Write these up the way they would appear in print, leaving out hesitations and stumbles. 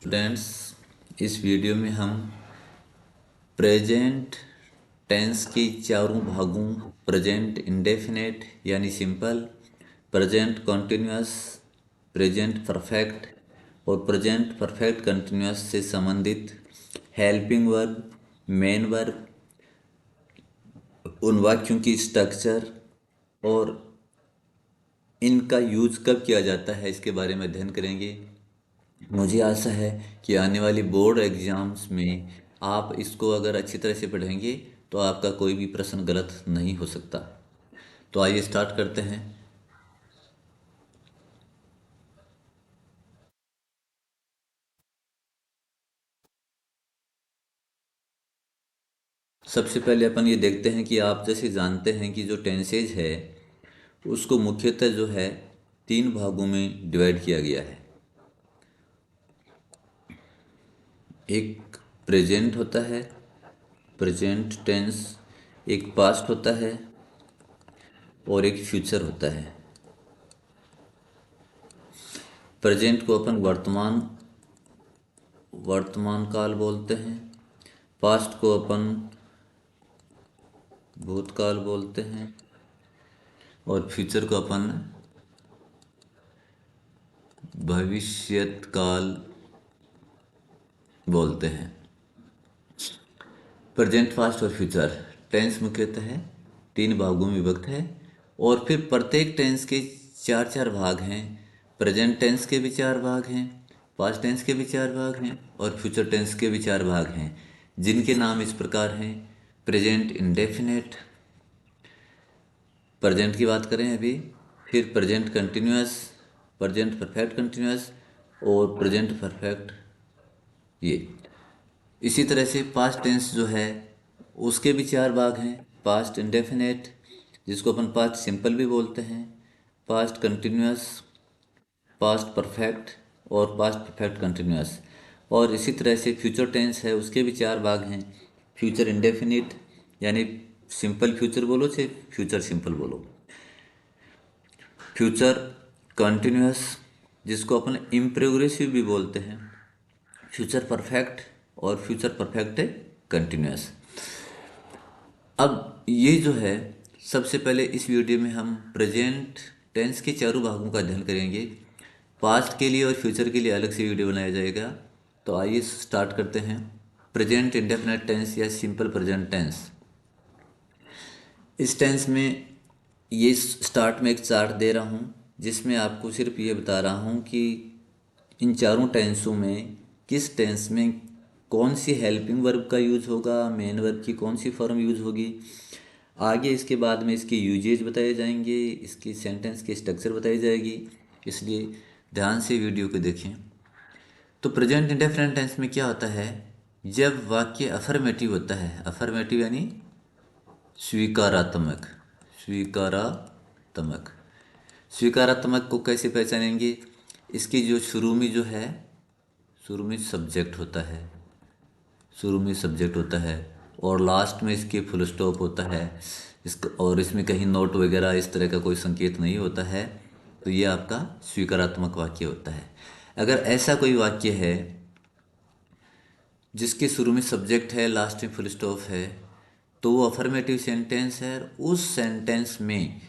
Students, इस video में हम प्रेजेंट टेंस के चारों भागों प्रेजेंट इंडेफिनेट यानी simple, present continuous, present perfect और प्रेजेंट परफेक्ट कंटिन्यूअस से संबंधित हेल्पिंग वर्ब, मेन वर्ब, उन वाक्यों की स्ट्रक्चर और इनका यूज कब किया जाता है इसके बारे में अध्ययन करेंगे। मुझे आशा है कि आने वाली बोर्ड एग्जाम्स में आप इसको अगर अच्छी तरह से पढ़ेंगे तो आपका कोई भी प्रश्न गलत नहीं हो सकता। तो आइए स्टार्ट करते हैं। सबसे पहले अपन ये देखते हैं कि आप जैसे जानते हैं कि जो टेंसेज है उसको मुख्यतः जो है तीन भागों में डिवाइड किया गया है। एक प्रेजेंट होता है, प्रेजेंट टेंस, एक पास्ट होता है और एक फ्यूचर होता है। प्रेजेंट को अपन वर्तमान वर्तमान काल बोलते हैं, पास्ट को अपन भूतकाल बोलते हैं और फ्यूचर को अपन भविष्यत काल बोलते हैं। प्रेजेंट, पास्ट और फ्यूचर टेंस मुख्यतः है तीन भागों में विभक्त है और फिर प्रत्येक टेंस के चार चार भाग हैं। प्रेजेंट टेंस के भी चार भाग हैं, पास्ट टेंस के भी चार भाग हैं और फ्यूचर टेंस के भी चार भाग हैं, जिनके नाम इस प्रकार हैं। प्रेजेंट इंडेफिनेट, प्रेजेंट की बात करें अभी, फिर present continuous, present perfect continuous और प्रेजेंट परफेक्ट। ये इसी तरह से पास्ट टेंस जो है उसके भी चार भाग हैं। पास्ट इंडेफिनेट, जिसको अपन पास्ट सिंपल भी बोलते हैं, पास्ट कंटिन्यूअस, पास्ट परफेक्ट और पास्ट परफेक्ट कंटिन्यूअस। और इसी तरह से फ्यूचर टेंस है, उसके भी चार भाग हैं। फ्यूचर इंडेफिनिट यानी सिंपल फ्यूचर बोलो चाहे फ्यूचर सिंपल बोलो, फ्यूचर कंटिन्यूअस जिसको अपन इम्प्रोग्रेसिव भी बोलते हैं, फ्यूचर परफेक्ट और फ्यूचर परफेक्ट कंटिन्यूअस। अब ये जो है सबसे पहले इस वीडियो में हम प्रेजेंट टेंस के चारों भागों का अध्ययन करेंगे। पास्ट के लिए और फ्यूचर के लिए अलग से वीडियो बनाया जाएगा। तो आइए स्टार्ट करते हैं। प्रेजेंट इंडेफिनिट टेंस या सिंपल प्रेजेंट टेंस। इस टेंस में ये स्टार्ट में एक चार्ट दे रहा हूँ जिसमें आपको सिर्फ ये बता रहा हूँ कि इन चारों टेंसों में किस टेंस में कौन सी हेल्पिंग वर्ब का यूज होगा, मेन वर्ब की कौन सी फॉर्म यूज होगी। आगे इसके बाद में इसके यूजेज बताए जाएंगे, इसकी सेंटेंस की स्ट्रक्चर बताई जाएगी, इसलिए ध्यान से वीडियो को देखें। तो प्रेजेंट इंडेफिनिट टेंस में क्या होता है, जब वाक्य अफर्मेटिव होता है, अफर्मेटिव यानी स्वीकारात्मक, स्वीकारात्मक। स्वीकारात्मक को कैसे पहचानेंगे, इसकी जो शुरू में जो है, शुरू में सब्जेक्ट होता है, शुरू में सब्जेक्ट होता है और लास्ट में इसके फुल स्टॉप होता है, इसका और इसमें कहीं नोट वगैरह इस तरह का कोई संकेत नहीं होता है, तो ये आपका स्वीकारात्मक वाक्य होता है। अगर ऐसा कोई वाक्य है जिसके शुरू में सब्जेक्ट है, लास्ट में फुल स्टॉप है, तो वो अफर्मेटिव सेंटेंस है। उस सेंटेंस में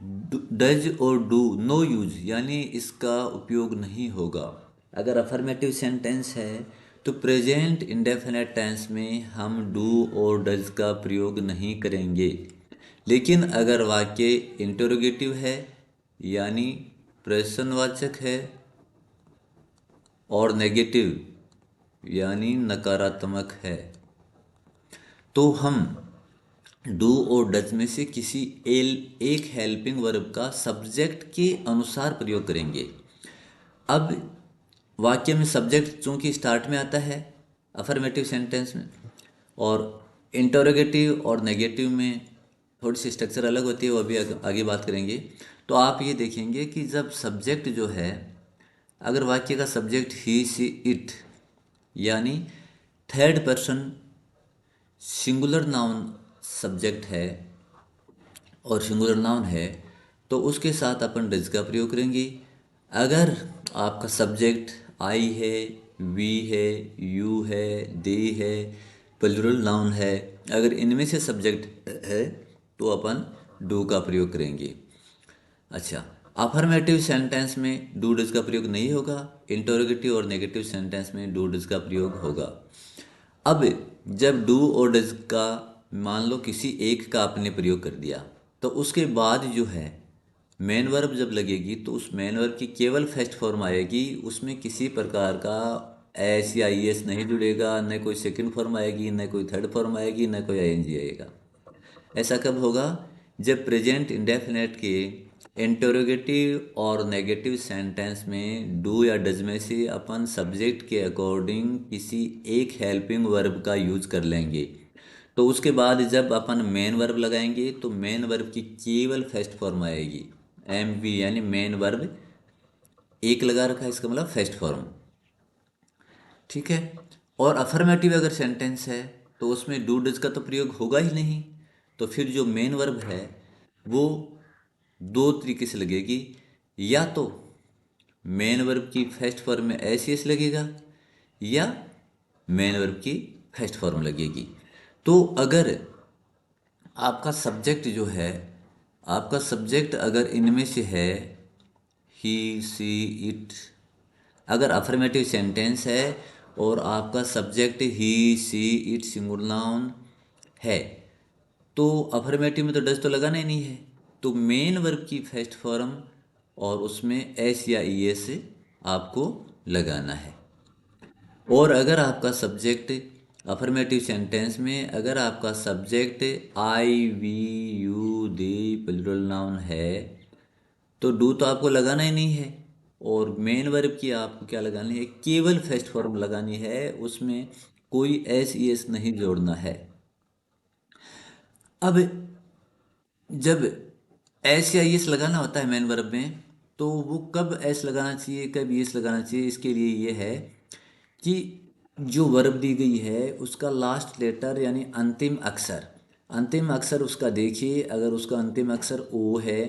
डज और डू नो यूज यानी इसका उपयोग नहीं होगा। अगर अफर्मेटिव सेंटेंस है तो प्रेजेंट इंडेफिनिट टेंस में हम डू और डज का प्रयोग नहीं करेंगे। लेकिन अगर वाक्य इंटरोगेटिव है यानी प्रश्नवाचक है और नेगेटिव यानी नकारात्मक है, तो हम डू और डज में से किसी एक हेल्पिंग वर्ब का सब्जेक्ट के अनुसार प्रयोग करेंगे। अब वाक्य में सब्जेक्ट चूंकि स्टार्ट में आता है अफर्मेटिव सेंटेंस में, और इंटरोगेटिव और नेगेटिव में थोड़ी सी स्ट्रक्चर अलग होती है, वो अभी आगे बात करेंगे। तो आप ये देखेंगे कि जब सब्जेक्ट जो है, अगर वाक्य का सब्जेक्ट ही सी इट यानी third person singular noun subject है और सिंगुलर नाउन है, तो उसके साथ अपन डज का प्रयोग करेंगे। अगर आपका सब्जेक्ट आई है, वी है, यू है, दे है, प्लूरल नाउन है, अगर इनमें से सब्जेक्ट है तो अपन डू का प्रयोग करेंगे। अच्छा, अफर्मेटिव सेंटेंस में डू डज का प्रयोग नहीं होगा, इंटरोगेटिव और नेगेटिव सेंटेंस में डू डज का प्रयोग होगा। अब जब डू और डज का मान लो किसी एक का आपने प्रयोग कर दिया, तो उसके बाद जो है मेन वर्ब जब लगेगी तो उस मेन वर्ब की केवल फर्स्ट फॉर्म आएगी, उसमें किसी प्रकार का एस या ई एस नहीं जुड़ेगा, न कोई सेकंड फॉर्म आएगी, न कोई थर्ड फॉर्म आएगी, न कोई आईएनजी आएगा। ऐसा कब होगा? जब प्रेजेंट इंडेफिनेट के इंटरोगेटिव और नेगेटिव सेंटेंस में डू या डज में से अपन सब्जेक्ट के अकॉर्डिंग किसी एक हेल्पिंग वर्ब का यूज कर लेंगे। तो उसके बाद जब अपन मेन वर्ब लगाएंगे तो मेन वर्ब की केवल फर्स्ट फॉर्म आएगी, एम वी, यानी मेन वर्ब एक लगा रखा है, इसका मतलब फर्स्ट फॉर्म। ठीक है। और अफर्मेटिव अगर सेंटेंस है तो उसमें डू डज का तो प्रयोग होगा ही नहीं, तो फिर जो मेन वर्ब है वो दो तरीके से लगेगी, या तो मेन वर्ब की फर्स्ट फॉर्म में एस एस लगेगा, या मेन वर्ब की फर्स्ट फॉर्म लगेगी। तो अगर आपका सब्जेक्ट जो है, आपका सब्जेक्ट अगर इनमें से है ही, सी, इट, अगर अफर्मेटिव सेंटेंस है और आपका subject he, she, it singular noun है, तो अफर्मेटिव में तो डज तो लगाना ही नहीं है, तो मेन वर्ब की फर्स्ट फॉर्म और उसमें एस या ई एस आपको लगाना है। और अगर आपका सब्जेक्ट अफर्मेटिव सेंटेंस में अगर आपका subject I, we, you, they plural noun है तो डू तो आपको लगाना ही नहीं है, और मेन वर्ब की आपको क्या लगानी है? केवल फर्स्ट फॉर्म लगानी है, उसमें कोई एस ई एस नहीं जोड़ना है। अब जब एस या एस लगाना होता है मेन वर्ब में, तो वो कब एस लगाना चाहिए, कब एस लगाना चाहिए, इसके लिए ये है कि जो वर्ब दी गई है उसका लास्ट लेटर यानी अंतिम अक्षर उसका देखिए, अगर उसका अंतिम अक्षर ओ है,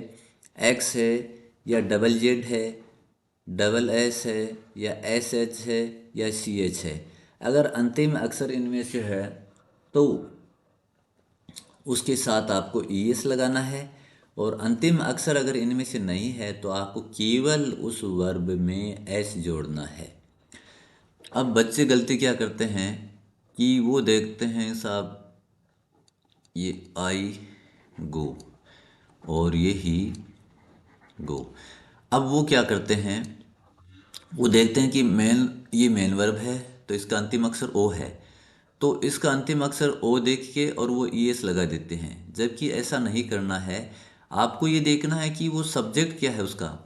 एक्स है, या डबल जेड है, डबल एस है, या एस एच है, या सी एच है, अगर अंतिम अक्षर इनमें से है तो उसके साथ आपको ई एस लगाना है, और अंतिम अक्षर अगर इनमें से नहीं है तो आपको केवल उस वर्ब में एस जोड़ना है। अब बच्चे गलती क्या करते हैं कि वो देखते हैं साहब ये आई गो और ये ही गो, अब वो क्या करते हैं, वो देखते हैं कि ये मेन वर्ब है तो इसका अंतिम अक्षर ओ है, तो इसका अंतिम अक्षर ओ देख के और वो ई एस लगा देते हैं, जबकि ऐसा नहीं करना है। आपको ये देखना है कि वो सब्जेक्ट क्या है उसका,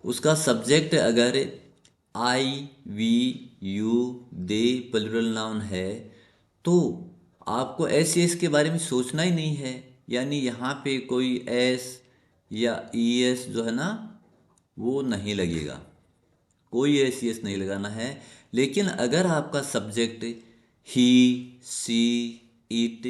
उसका सब्जेक्ट अगर I, we, you, they plural noun है तो आपको एस एस के बारे में सोचना ही नहीं है, यानी यहाँ पे कोई एस या ई एस जो है ना वो नहीं लगेगा, कोई एस एस नहीं लगाना है। लेकिन अगर आपका सब्जेक्ट ही, सी, इट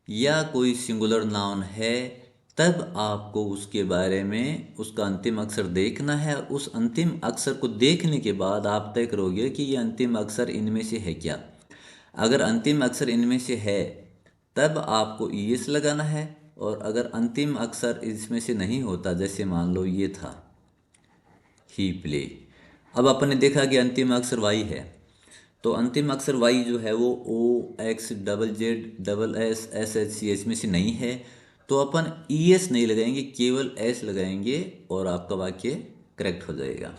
या कोई सिंगुलर नाउन है तब आपको उसके बारे में उसका अंतिम अक्षर देखना है, और उस अंतिम अक्षर को देखने के बाद आप तय करोगे कि ये अंतिम अक्षर इनमें से है क्या। अगर अंतिम अक्षर इनमें से है तब आपको ई एस लगाना है, और अगर अंतिम अक्षर इसमें से नहीं होता, जैसे मान लो ये था ही प्ले, अब अपन ने देखा कि अंतिम अक्षर वाई है, तो अंतिम अक्षर वाई जो है वो O, X, double Z, double S, S H, C H में से नहीं है, तो अपन ई एस नहीं लगाएंगे, केवल एस लगाएंगे और आपका वाक्य करेक्ट हो जाएगा।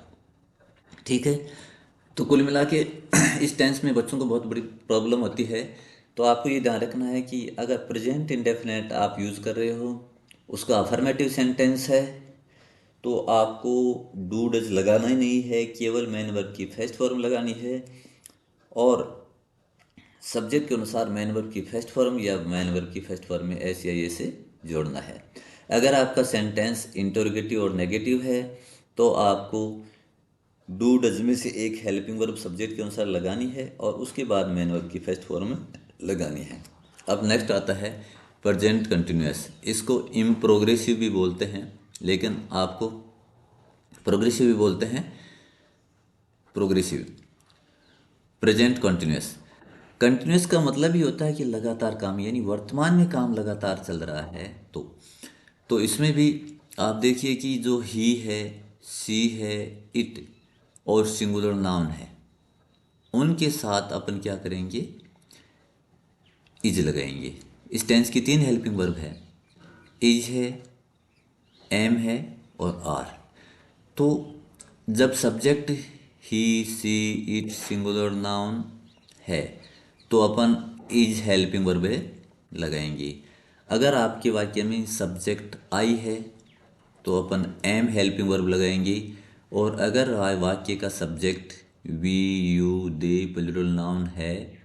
ठीक है। तो कुल मिला के इस टेंस में बच्चों को बहुत बड़ी प्रॉब्लम होती है, तो आपको ये ध्यान रखना है कि अगर प्रेजेंट इंडेफिनेट आप यूज़ कर रहे हो, उसका अफर्मेटिव सेंटेंस है, तो आपको डू डज लगाना ही नहीं है, केवल मेन वर्ब की फर्स्ट फॉर्म लगानी है, और सब्जेक्ट के अनुसार मेन वर्ब की फर्स्ट फॉर्म या मेन वर्ब की फर्स्ट फॉर्म में एस या ये से जोड़ना है। अगर आपका सेंटेंस इंटरोगेटिव और नेगेटिव है तो आपको डू डज में से एक हेल्पिंग वर्ब सब्जेक्ट के अनुसार लगानी है और उसके बाद मेन वर्ब की फर्स्ट फॉर्म लगानी है। अब नेक्स्ट आता है प्रेजेंट कंटिन्यूअस, इसको इम्प्रोग्रेसिव भी बोलते हैं, लेकिन आपको प्रोग्रेसिव भी बोलते हैं, प्रोग्रेसिव। Present continuous. कंटिन्यूस का मतलब ही होता है कि लगातार काम, यानी वर्तमान में काम लगातार चल रहा है। तो इसमें भी आप देखिए कि जो ही है, सी है, इट और सिंगुलर नाउन है, उनके साथ अपन क्या करेंगे, इज लगाएंगे। इस टेंस की तीन हेल्पिंग वर्ब है, इज है, एम है और आर। तो जब subject he, she, it, singular noun है तो अपन इज हेल्पिंग वर्ब लगाएंगे। अगर आपके वाक्य में सब्जेक्ट आई है तो अपन एम हेल्पिंग वर्ब लगाएंगे। और अगर वाक्य का subject we, you, they plural noun है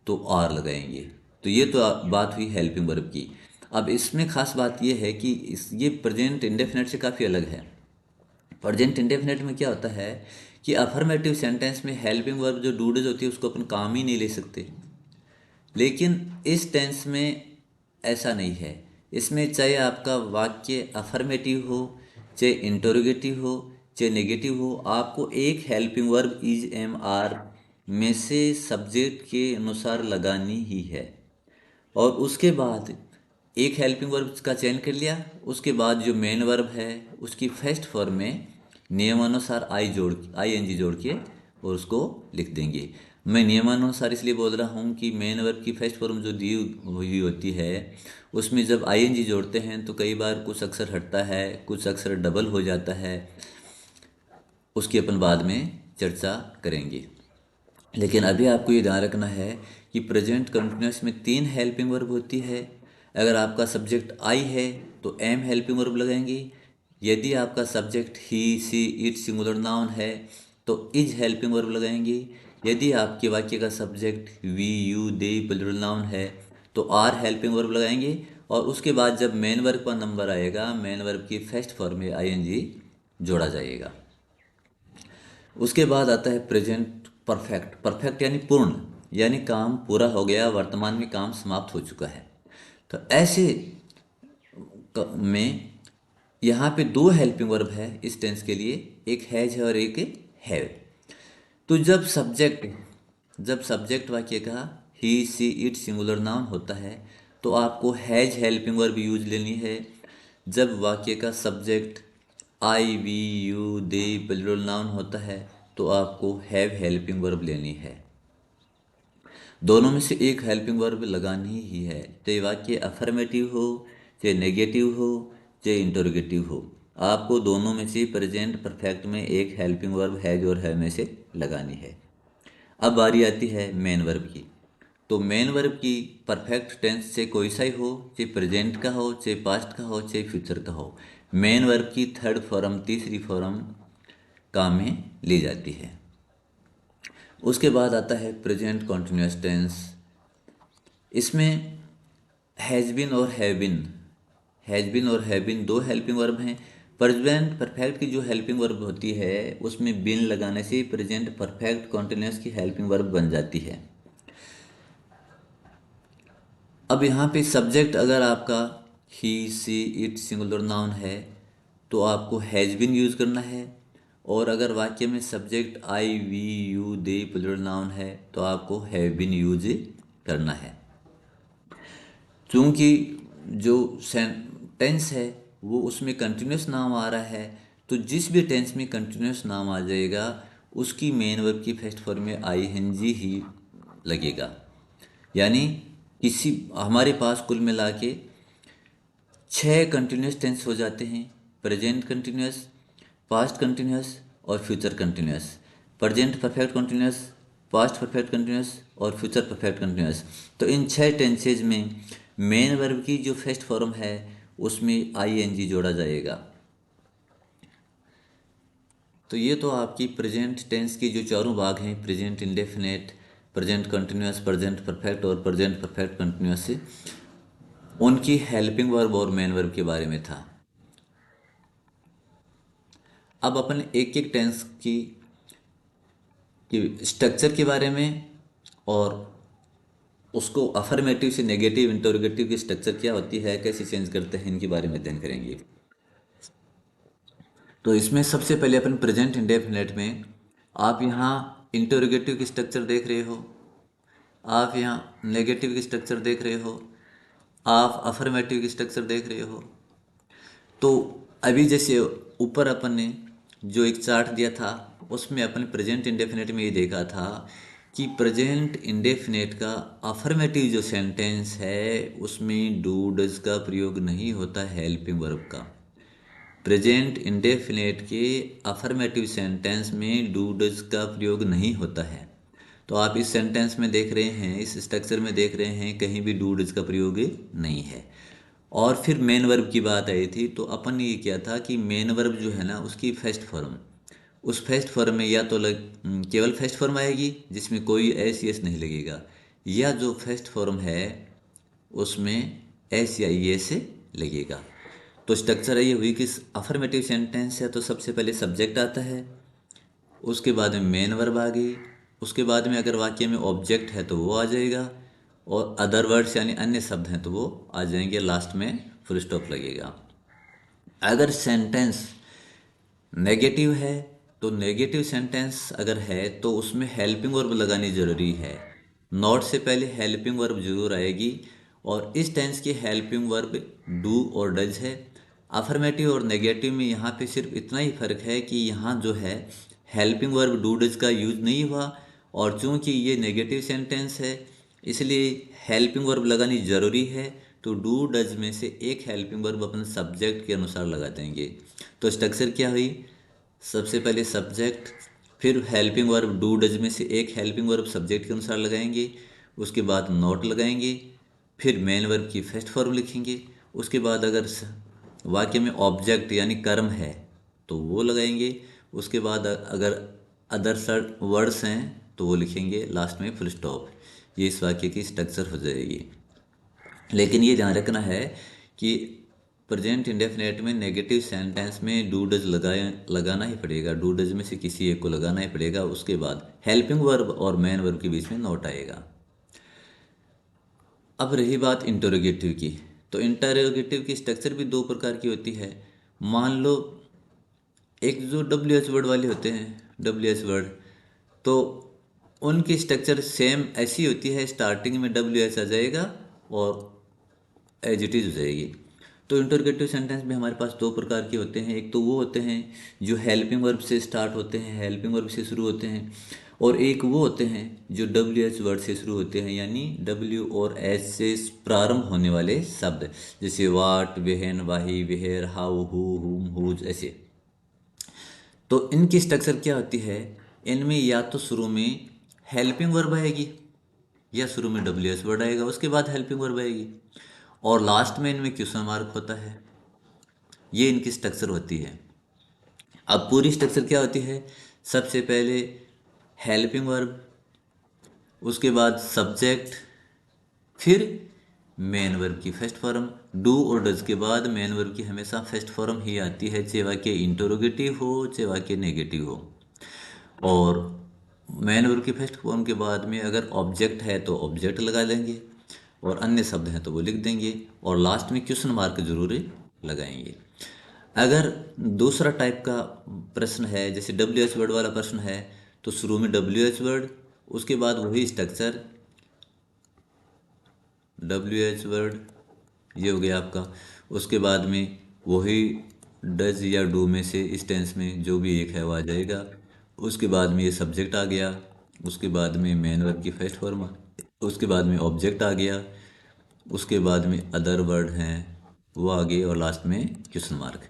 तो आर लगाएंगे। तो ये तो बात हुई हेल्पिंग वर्ब की। अब इसमें खास बात ये है कि ये प्रेजेंट इंडेफिनेट से काफ़ी अलग है। प्रेजेंट इंडेफिनेट में क्या होता है कि अफर्मेटिव सेंटेंस में हेल्पिंग वर्ब जो डूडेज होती है उसको अपन काम ही नहीं ले सकते। लेकिन इस टेंस में ऐसा नहीं है। इसमें चाहे आपका वाक्य अफर्मेटिव हो, चाहे इंटरोगेटिव हो, चाहे नेगेटिव हो, आपको एक helping verb is, am, are में से सब्जेक्ट के अनुसार लगानी ही है। और उसके बाद एक हेल्पिंग वर्ब का चयन कर लिया, उसके बाद जो मेन वर्ब है उसकी फर्स्ट फॉर्म में नियमानुसार आई एन जी जोड़ के और उसको लिख देंगे। मैं नियमानुसार इसलिए बोल रहा हूँ कि मेन वर्ब की फर्स्ट फॉर्म जो दी हुई होती है उसमें जब आई एन जी जोड़ते हैं तो कई बार कुछ अक्षर हटता है, कुछ अक्षर डबल हो जाता है, उसकी अपन बाद में चर्चा करेंगे। लेकिन अभी आपको ये ध्यान रखना है कि प्रेजेंट कंटिन्यूअस में तीन हेल्पिंग वर्ब होती है। अगर आपका सब्जेक्ट आई है तो एम हेल्पिंग वर्ब लगाएंगे। यदि आपका subject he, she, it singular noun है तो इज हेल्पिंग वर्ब लगाएंगे। यदि आपके वाक्य का subject we, you, they plural noun है तो आर हेल्पिंग वर्ब लगाएंगे। और उसके बाद जब मेन वर्ब का नंबर आएगा, मेन वर्ब की फर्स्ट फॉर्म में आई एन जी जोड़ा जाएगा। उसके बाद आता है प्रेजेंट परफेक्ट। परफेक्ट यानी पूर्ण, यानी काम पूरा हो गया, वर्तमान में काम समाप्त हो चुका है। तो ऐसे में यहाँ पे दो हेल्पिंग वर्ब है इस टेंस के लिए, एक हैज है और एक हैव। तो जब सब्जेक्ट वाक्य का ही, सी, इट सिंगुलर नाउन होता है तो आपको हैज हेल्पिंग वर्ब यूज लेनी है। जब वाक्य का subject I, we, you, they plural noun होता है तो आपको हैव हेल्पिंग वर्ब लेनी है। दोनों में से एक हेल्पिंग वर्ब लगानी ही है, चाहे वाक्य अफर्मेटिव हो, चाहे नेगेटिव हो, चाहे इंटरोगेटिव हो, आपको दोनों में से प्रेजेंट परफेक्ट में एक हेल्पिंग वर्ब हैज और हैव में से लगानी है। अब बारी आती है मेन वर्ब की। तो मेन वर्ब की परफेक्ट टेंस से कोई सा ही हो, चाहे प्रेजेंट का हो, चाहे पास्ट का हो, चाहे फ्यूचर का हो, मेन वर्ब की थर्ड फॉर्म, तीसरी फॉर्म काम में ली जाती है। उसके बाद आता है प्रेजेंट कॉन्टिन्यूस टेंस। इसमें हैज़ बिन और हैव बिन दो हेल्पिंग वर्ब हैं। प्रेजेंट परफेक्ट की जो हेल्पिंग वर्ब होती है उसमें बिन लगाने से प्रेजेंट परफेक्ट कॉन्टिन्यूस की हेल्पिंग वर्ब बन जाती है। अब यहाँ पे सब्जेक्ट अगर आपका ही, सी, इट सिंगुलर नाउन है तो आपको हैज़ बिन यूज़ करना है। और अगर वाक्य में subject I, we, you, they plural noun है तो आपको हैव बिन यूज करना है। क्योंकि जो टेंस है वो उसमें कंटिन्यूस नाम आ रहा है, तो जिस भी टेंस में कंटिन्यूस नाम आ जाएगा उसकी मेन वर्ब की फर्स्ट फॉर्म में आई एन जी ही लगेगा। यानी किसी हमारे पास कुल मिला के 6 कंटिन्यूस टेंस हो जाते हैं, प्रेजेंट कंटिन्यूस, पास्ट कंटिन्यूस और future continuous. Present perfect continuous, past perfect continuous और फ्यूचर परफेक्ट कंटिन्यूस। तो इन 6 टेंसेज में मेन वर्ब की जो फर्स्ट फॉर्म है उसमें आई एन जी जोड़ा जाएगा। तो ये तो आपकी प्रेजेंट टेंस की जो चारों भाग हैं, present indefinite, present continuous, present perfect और प्रेजेंट परफेक्ट कंटिन्यूस, उनकी हेल्पिंग वर्ब और मेन वर्ब के बारे में था। अब अपन एक एक टेंस की स्ट्रक्चर के बारे में और उसको अफर्मेटिव से नेगेटिव, इंटरोगेटिव की स्ट्रक्चर क्या होती है, कैसे चेंज करते हैं, इनके बारे में अध्ययन करेंगे। तो इसमें सबसे पहले अपन प्रेजेंट इंडेफिनेट में आप यहाँ इंटरोगेटिव की स्ट्रक्चर देख रहे हो, आप यहाँ नेगेटिव की स्ट्रक्चर देख रहे हो, आप अफर्मेटिव की स्ट्रक्चर देख रहे हो। तो अभी जैसे ऊपर अपन ने जो एक चार्ट दिया था उसमें अपन प्रेजेंट इंडेफिनेट में ये देखा था कि प्रेजेंट इंडेफिनेट का अफर्मेटिव जो सेंटेंस है उसमें डू डज का प्रयोग नहीं होता है हेल्पिंग वर्ब का। प्रेजेंट इंडेफिनेट के अफर्मेटिव सेंटेंस में डू डज का प्रयोग नहीं होता है। तो आप इस सेंटेंस में देख रहे हैं, इस स्ट्रक्चर में देख रहे हैं, कहीं भी डू डज का प्रयोग नहीं है। और फिर मेन वर्ब की बात आई थी, तो अपन ने ये किया था कि मेन वर्ब जो है ना उसकी फर्स्ट फॉर्म, उस फर्स्ट फॉर्म में या तो केवल फर्स्ट फॉर्म आएगी जिसमें कोई एस यस नहीं लगेगा, या जो फर्स्ट फॉर्म है उसमें एस या ई एस लगेगा। तो स्ट्रक्चर ये हुई कि अफर्मेटिव सेंटेंस है तो सबसे पहले सब्जेक्ट आता है, उसके बाद में मेन वर्ब आ गई, उसके बाद में अगर वाक्य में ऑब्जेक्ट है तो वो आ जाएगा, और अदर वर्ड्स यानी अन्य शब्द हैं तो वो आ जाएंगे, लास्ट में फुल स्टॉप लगेगा। अगर सेंटेंस नेगेटिव है तो नेगेटिव सेंटेंस अगर है तो उसमें हेल्पिंग वर्ब लगानी ज़रूरी है। नॉट से पहले हेल्पिंग वर्ब जरूर आएगी, और इस टेंस की हेल्पिंग वर्ब डू और डज है। अफर्मेटिव और नेगेटिव में यहाँ पे सिर्फ इतना ही फर्क है कि यहाँ जो है हेल्पिंग वर्ब डू डज का यूज नहीं हुआ, और चूंकि ये नेगेटिव सेंटेंस है इसलिए हेल्पिंग वर्ब लगानी ज़रूरी है। तो डू डज में से एक हेल्पिंग वर्ब अपन सब्जेक्ट के अनुसार लगा देंगे। तो स्ट्रक्चर क्या हुई, सबसे पहले सब्जेक्ट, फिर हेल्पिंग वर्ब डू डज में से एक हेल्पिंग वर्ब सब्जेक्ट के अनुसार लगाएंगे, उसके बाद नॉट लगाएंगे, फिर मेन वर्ब की फर्स्ट फॉर्म लिखेंगे, उसके बाद अगर वाक्य में ऑब्जेक्ट यानी कर्म है तो वो लगाएंगे, उसके बाद अगर अदर वर्ड्स हैं तो वो लिखेंगे, लास्ट में फुल स्टॉप। ये इस वाक्य की स्ट्रक्चर हो जाएगी। लेकिन ये ध्यान रखना है कि प्रेजेंट इंडेफिनेट में नेगेटिव सेंटेंस में डू डज लगाना ही पड़ेगा, डू डज में से किसी एक को लगाना ही पड़ेगा, उसके बाद हेल्पिंग वर्ब और मेन वर्ब के बीच में नोट आएगा। अब रही बात इंटरोगेटिव की, तो इंटरोगेटिव की स्ट्रक्चर भी दो प्रकार की होती है। मान लो एक जो डब्ल्यू एच वर्ड वाले होते हैं, डब्ल्यू एच वर्ड, तो उनकी स्ट्रक्चर सेम ऐसी होती है, स्टार्टिंग में डब्ल्यू एच आ जाएगा और एज इट इज हो जाएगी। तो इंटरोगेटिव सेंटेंस में हमारे पास दो प्रकार के होते हैं, एक तो वो होते हैं जो हेल्पिंग वर्ब से स्टार्ट होते हैं, हेल्पिंग वर्ब से शुरू होते हैं, और एक वो होते हैं जो डब्ल्यू एच वर्ड से शुरू होते हैं, यानी डब्ल्यू और एच से प्रारंभ होने वाले शब्द, जैसे what, when, why, where, how, who, whom, whose, ऐसे। तो इनकी स्ट्रक्चर क्या होती है, इनमें या तो शुरू में हेल्पिंग वर्ब आएगी या शुरू में डब्ल्यू एच वर्ड आएगा, उसके बाद हेल्पिंग वर्ब आएगी, और लास्ट में इनमें क्वेश्चन मार्क होता है। ये इनकी स्ट्रक्चर होती है। अब पूरी स्ट्रक्चर क्या होती है, सबसे पहले हेल्पिंग वर्ब, उसके बाद सब्जेक्ट, फिर मेन वर्ब की फर्स्ट फॉर्म। डू और डज के बाद मेन वर्ब की हमेशा फर्स्ट फॉर्म ही आती है, चाहे वाक्य इंटरोगेटिव हो चाहे वाक्य नेगेटिव हो। और मेन वर्ब की फर्स्ट फॉर्म के बाद में अगर ऑब्जेक्ट है तो ऑब्जेक्ट लगा लेंगे, और अन्य शब्द हैं तो वो लिख देंगे, और लास्ट में क्वेश्चन मार्क जरूर लगाएंगे। अगर दूसरा टाइप का प्रश्न है, जैसे डब्ल्यू एच वर्ड वाला प्रश्न है, तो शुरू में डब्ल्यू एच वर्ड, उसके बाद वही स्ट्रक्चर डब्ल्यू एच वर्ड, ये हो गया आपका, उसके बाद में वही डज या डू में से इस टेंस में जो भी एक है वो आ जाएगा, उसके बाद में ये सब्जेक्ट आ गया, उसके बाद में मेन वर्ब की फर्स्ट फॉर्म, उसके बाद में ऑब्जेक्ट आ गया, उसके बाद में अदर वर्ड हैं वो आ गए, और लास्ट में क्वेश्चन मार्क।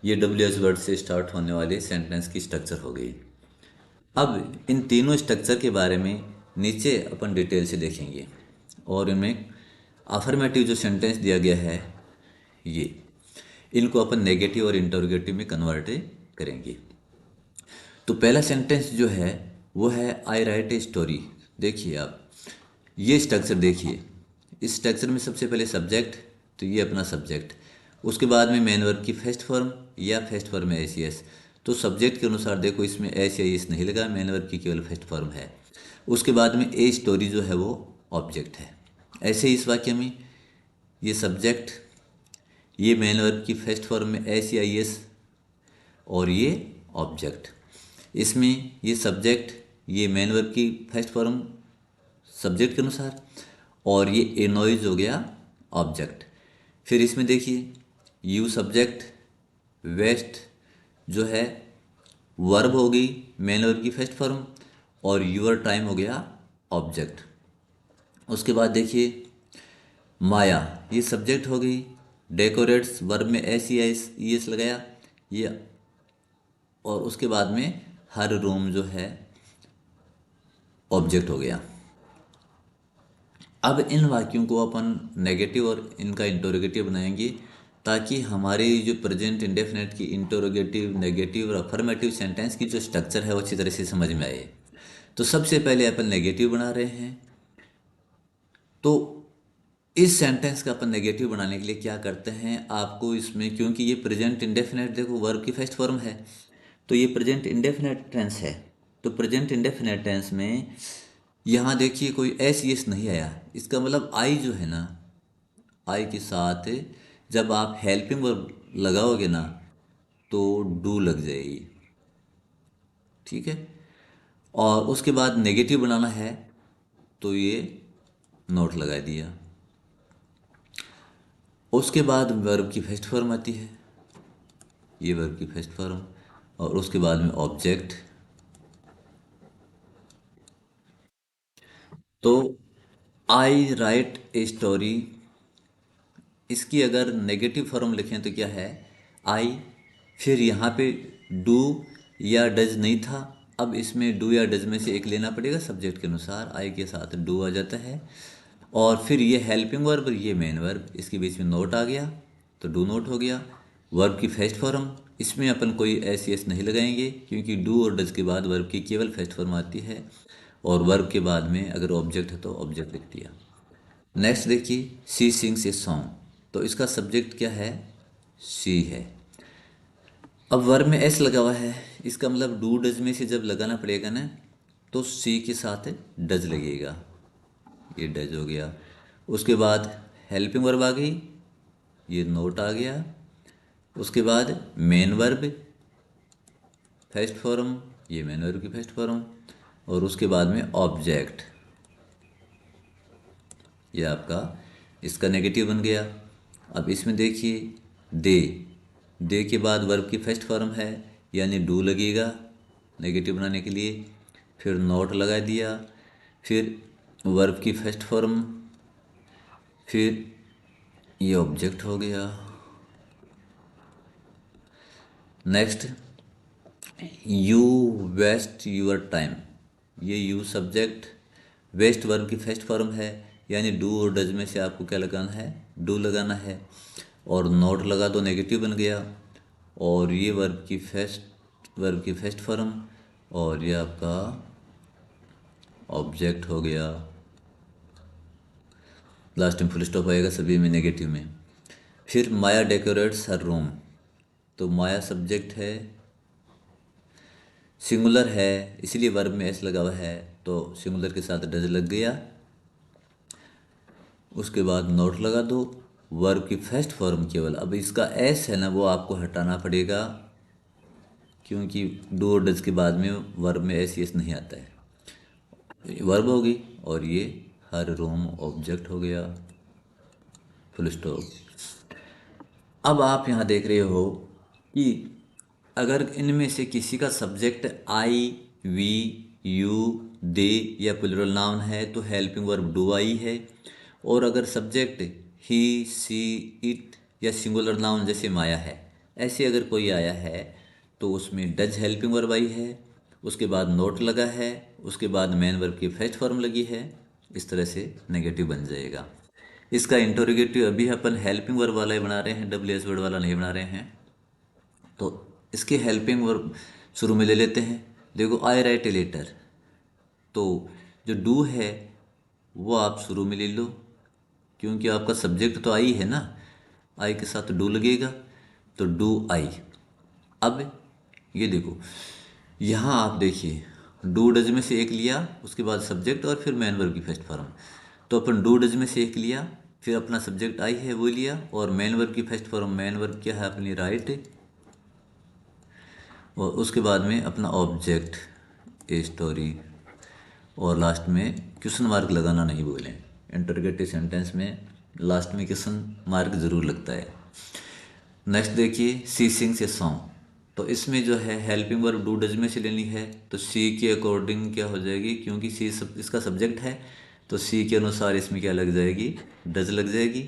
ये डब्ल्यू एच वर्ड से स्टार्ट होने वाले सेंटेंस की स्ट्रक्चर हो गई। अब इन तीनों स्ट्रक्चर के बारे में नीचे अपन डिटेल से देखेंगे, और इनमें अफर्मेटिव जो सेंटेंस दिया गया है ये, इनको अपन नेगेटिव और इंटरोगेटिव में कन्वर्ट करेंगे। तो पहला सेंटेंस जो है वो है आई राइट ए स्टोरी। देखिए आप ये स्ट्रक्चर देखिए, इस स्ट्रक्चर में सबसे पहले सब्जेक्ट, तो ये अपना सब्जेक्ट, उसके बाद में मेन वर्ब की फर्स्ट फॉर्म या फर्स्ट फॉर्म है एस एस। तो सब्जेक्ट के अनुसार देखो इसमें एस या एस नहीं लगा, मेन वर्ब की केवल फर्स्ट फॉर्म है। उसके बाद में ए स्टोरी जो है वो ऑब्जेक्ट है। ऐसे ही इस वाक्य में ये सब्जेक्ट, ये मेन वर्ब की फर्स्ट फॉर्म में एस या एस, और ये ऑब्जेक्ट। इसमें ये सब्जेक्ट, ये मेन वर्ब की फर्स्ट फॉर्म सब्जेक्ट के अनुसार, और ये ए नॉइज हो गया ऑब्जेक्ट। फिर इसमें देखिए यू सब्जेक्ट, वेस्ट जो है वर्ब हो गई मेन वर्ब की फर्स्ट फॉर्म, और यूर टाइम हो गया ऑब्जेक्ट। उसके बाद देखिए माया ये सब्जेक्ट हो गई, डेकोरेट्स वर्ब में S E S E S लगाया ये, और उसके बाद में हर रूम जो है ऑब्जेक्ट हो गया। अब इन वाक्यों को अपन नेगेटिव और इनका इंटरोगेटिव बनाएंगे, ताकि हमारी जो प्रेजेंट इंडेफिनेट की इंटरोगेटिव, नेगेटिव और अफर्मेटिव सेंटेंस की जो स्ट्रक्चर है वो अच्छी तरह से समझ में आए। तो सबसे पहले अपन नेगेटिव बना रहे हैं। तो इस सेंटेंस का अपन नेगेटिव बनाने के लिए क्या करते हैं, आपको इसमें, क्योंकि ये प्रेजेंट इंडेफिनेट देखो वर्ब की फर्स्ट फॉर्म है, तो ये प्रेजेंट इंडेफिनेट टेंस है। तो प्रेजेंट इंडेफिनेट टेंस में यहाँ देखिए कोई एस यस नहीं आया, इसका मतलब आई जो है ना, आई के साथ जब आप हेल्पिंग वर्ब लगाओगे ना तो डू लग जाएगी, ठीक है। और उसके बाद नेगेटिव बनाना है तो ये नोट लगा दिया। उसके बाद वर्ब की फर्स्ट फॉर्म आती है, ये वर्ब की फर्स्ट फॉर्म, और उसके बाद में ऑब्जेक्ट। तो आई राइट ए स्टोरी, इसकी अगर नेगेटिव फॉर्म लिखें तो क्या है, आई, फिर यहाँ पे डू या डज नहीं था, अब इसमें डू या डज में से एक लेना पड़ेगा सब्जेक्ट के अनुसार, आई के साथ डू आ जाता है, और फिर ये हेल्पिंग वर्ब, ये मेन वर्ब, इसके बीच में नोट आ गया तो डू नोट हो गया। वर्ब की फर्स्ट फॉर्म, इसमें अपन कोई एस एस नहीं लगाएंगे, क्योंकि डू और डज के बाद वर्ब की केवल फर्स्ट फॉर्म आती है, और वर्ब के बाद में अगर ऑब्जेक्ट है तो ऑब्जेक्ट लिख दिया। नेक्स्ट देखिए सी सिंग्स ए सॉन्ग, तो इसका सब्जेक्ट क्या है, सी है। अब वर्ब में एस लगा हुआ है, इसका मतलब डू डज में से जब लगाना पड़ेगा ना तो सी के साथ डज लगेगा, ये डज हो गया। उसके बाद हेल्पिंग वर्ब आ गई, ये नोट आ गया। उसके बाद मेन वर्ब फर्स्ट फॉर्म, ये मेन वर्ब की फर्स्ट फॉर्म, और उसके बाद में ऑब्जेक्ट, ये आपका इसका नेगेटिव बन गया। अब इसमें देखिए दे, दे के बाद वर्ब की फर्स्ट फॉर्म है यानी डू लगेगा नेगेटिव बनाने के लिए, फिर नोट लगा दिया, फिर वर्ब की फर्स्ट फॉर्म, फिर ये ऑब्जेक्ट हो गया। Next you waste your time, ये यू सब्जेक्ट, वेस्ट वर्ब की फर्स्ट फॉर्म है, यानी डू और डज में से आपको क्या लगाना है, डू लगाना है, और नोट लगा दो नेगेटिव बन गया, और ये वर्ब की फर्स्ट फॉर्म, और ये आपका ऑब्जेक्ट हो गया। लास्ट में फुल स्टॉप आएगा सभी में नेगेटिव में। फिर माया डेकोरेट्स हर रूम, तो माया सब्जेक्ट है, सिंगुलर है, इसीलिए वर्ब में एस लगा हुआ है, तो सिंगुलर के साथ डज लग गया। उसके बाद नोट लगा दो, वर्ब की फर्स्ट फॉर्म केवल, अब इसका एस है ना वो आपको हटाना पड़ेगा, क्योंकि डू और डज के बाद में वर्ब में एस यस नहीं आता है। वर्ब हो गई, और ये हर रूम ऑब्जेक्ट हो गया, फुल स्टॉप। अब आप यहाँ देख रहे हो कि अगर इनमें से किसी का सब्जेक्ट आई, वी, यू, दे या प्लूरल नाउन है तो हेल्पिंग वर्ब डू आई है, और अगर सब्जेक्ट ही, सी, इट या सिंगुलर नाउन जैसे माया है, ऐसे अगर कोई आया है तो उसमें डज हेल्पिंग वर्ब आई है, उसके बाद नोट लगा है, उसके बाद मेन वर्ब की फर्स्ट फॉर्म लगी है, इस तरह से नेगेटिव बन जाएगा। इसका इंटरोगेटिव अभी अपन हेल्पिंग वर्ब वाला ही बना रहे हैं, डब्ल्यू एस वर्ड वाला नहीं बना रहे हैं। तो इसके हेल्पिंग वर्ब शुरू में ले लेते हैं। देखो आई राइट ए लेटर, तो जो डू है वो आप शुरू में ले लो, क्योंकि आपका सब्जेक्ट तो आई है ना, आई के साथ डू लगेगा, तो डू आई। अब ये देखो यहाँ आप देखिए डू डज में से एक लिया, उसके बाद सब्जेक्ट और फिर मेन वर्ब की फर्स्ट फॉर्म, तो अपन डू डज में से एक लिया, फिर अपना सब्जेक्ट आई है वो लिया, और मेन वर्ब की फर्स्ट फॉर्म, मेन वर्ब क्या है अपनी राइट, और उसके बाद में अपना ऑब्जेक्ट ए स्टोरी और लास्ट में क्वेश्चन मार्क लगाना नहीं भूलें। इंटरोगेटिव सेंटेंस में लास्ट में क्वेश्चन मार्क ज़रूर लगता है। नेक्स्ट देखिए, सी सिंग्स ए सॉन्ग। तो इसमें जो है हेल्पिंग वर्ब डू डज में से लेनी है, तो सी के अकॉर्डिंग क्या हो जाएगी, क्योंकि सी इसका सब्जेक्ट है, तो सी के अनुसार इसमें क्या लग जाएगी, डज लग जाएगी।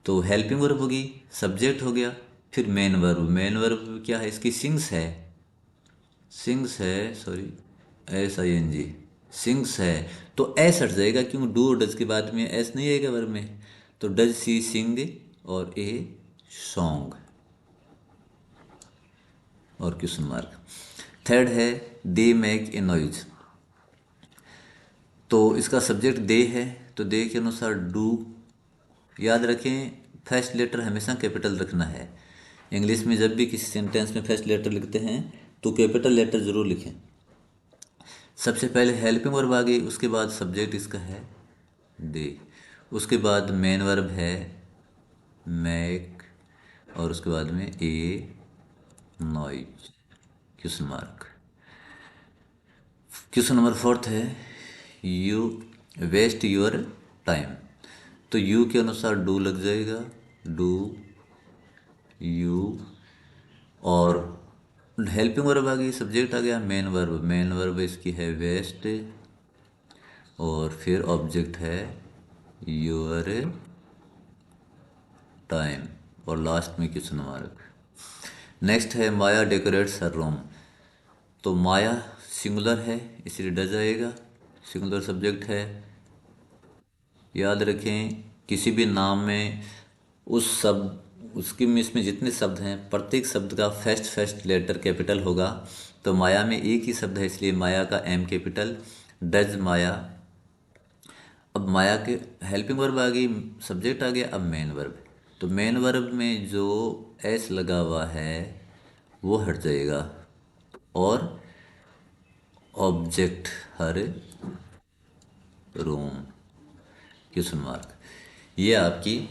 तो हेल्पिंग वर्ब होगी, सब्जेक्ट हो गया, फिर मेन वर्ब क्या है इसकी, सिंग्स है, सॉरी SING, सिंग्स है। तो एस हट जाएगा, क्योंकि डू और डज के बाद में एस नहीं आएगा वर्ब में। तो डज सी सिंग और ए सॉन्ग और क्वेश्चन मार्क। थर्ड है दे मेक ए नॉइज। तो इसका सब्जेक्ट दे है, तो दे के अनुसार डू। याद रखें, फर्स्ट लेटर हमेशा कैपिटल रखना है। इंग्लिश में जब भी किसी सेंटेंस में फर्स्ट लेटर लिखते हैं तो कैपिटल लेटर ज़रूर लिखें। सबसे पहले हेल्पिंग वर्ब आ गई, उसके बाद सब्जेक्ट इसका है दे, उसके बाद मेन वर्ब है मैक, और उसके बाद में ए noise question mark. Question number fourth है यू वेस्ट योर टाइम। तो यू के अनुसार डू लग जाएगा, डू यू, और हेल्पिंग वर्ब आ गई, सब्जेक्ट आ गया मेन वर्ब इसकी है वेस्ट, और फिर ऑब्जेक्ट है योर टाइम, और लास्ट में क्वेश्चन मार्क। नेक्स्ट है माया डेकोरेट्स हर रूम। तो माया सिंगुलर है इसलिए डज आएगा, सिंगुलर सब्जेक्ट है। याद रखें, किसी भी नाम में उस शब्द उसकी में इसमें जितने शब्द हैं प्रत्येक शब्द का फर्स्ट लेटर कैपिटल होगा। तो माया में एक ही शब्द है इसलिए माया का एम कैपिटल, डज माया। अब माया के हेल्पिंग वर्ब आ गई, सब्जेक्ट आ गया, अब मेन वर्ब। तो मेन वर्ब में जो एस लगा हुआ है वो हट जाएगा, और ऑब्जेक्ट हर रूम क्वेश्चन मार्क। ये आपकी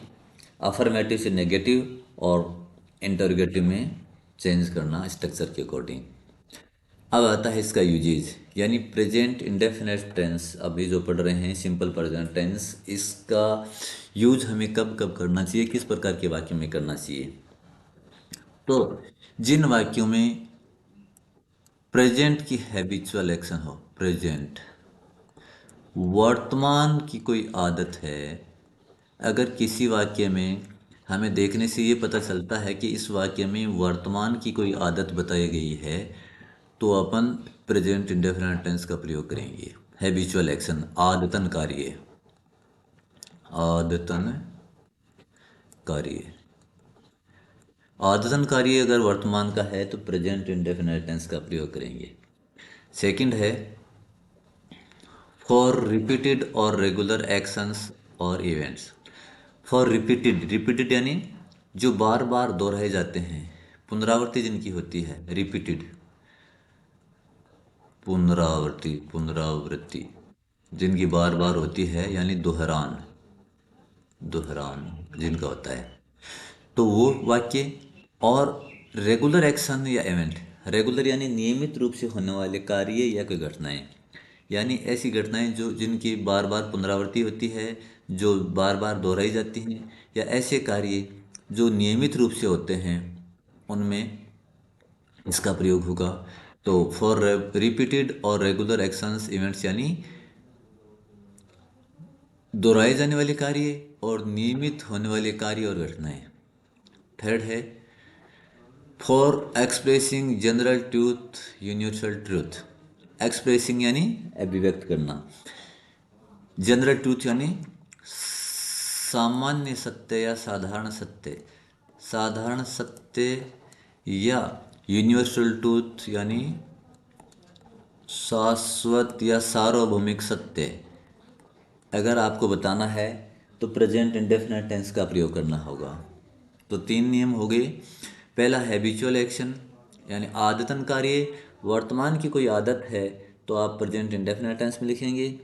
अफर्मेटिव से नेगेटिव और इंटरोगेटिव में चेंज करना स्ट्रक्चर के अकॉर्डिंग। अब आता है इसका यूजेज, यानी प्रेजेंट इंडेफिनेट टेंस। अभी जो पढ़ रहे हैं सिंपल प्रेजेंट टेंस, इसका यूज हमें कब कब करना चाहिए, किस प्रकार के वाक्यों में करना चाहिए। तो जिन वाक्यों में प्रेजेंट की हैबिचुअल एक्शन हो, प्रेजेंट वर्तमान की कोई आदत है, अगर किसी वाक्य में हमें देखने से ये पता चलता है कि इस वाक्य में वर्तमान की कोई आदत बताई गई है, तो अपन प्रेजेंट इंडेफिनिट टेंस का प्रयोग करेंगे। हैबिचुअल एक्शन, आदतन कार्य, आदतन कार्य, आदतन कार्य अगर वर्तमान का है तो प्रेजेंट इंडेफिनिट टेंस का प्रयोग करेंगे। सेकंड है फॉर रिपीटेड और रेगुलर एक्शंस और इवेंट्स। फॉर रिपीटेड यानी जो बार बार दोहराए जाते हैं, पुनरावृत्ति जिनकी होती है, रिपीटेड पुनरावृत्ति जिनकी बार बार होती है, यानी दोहरान दोहरान जिनका होता है, तो वो वाक्य। और रेगुलर एक्शन या इवेंट, रेगुलर यानी नियमित रूप से होने वाले कार्य या कोई घटनाएं, यानी ऐसी घटनाएं जो जिनकी बार बार पुनरावृत्ति होती है, जो बार बार दोहराई जाती हैं, या ऐसे कार्य जो नियमित रूप से होते हैं, उनमें इसका प्रयोग होगा। तो फॉर रिपीटेड और रेगुलर एक्शंस इवेंट्स यानी दोहराए जाने वाले कार्य और नियमित होने वाले कार्य और घटनाएं। थर्ड है for expressing general truth universal truth. Expressing यानी अभिव्यक्त करना, जनरल ट्रूथ यानी सामान्य सत्य या साधारण सत्य, या यूनिवर्सल ट्रूथ यानी शाश्वत या सार्वभौमिक सत्य अगर आपको बताना है तो प्रेजेंट इंडेफिनिट टेंस का प्रयोग करना होगा। तो 3 नियम हो गए। पहला हैबिचुअल एक्शन यानी आदतन कार्य, वर्तमान की कोई आदत है तो आप प्रेजेंट इंडेफिनिट टेंस में लिखेंगे।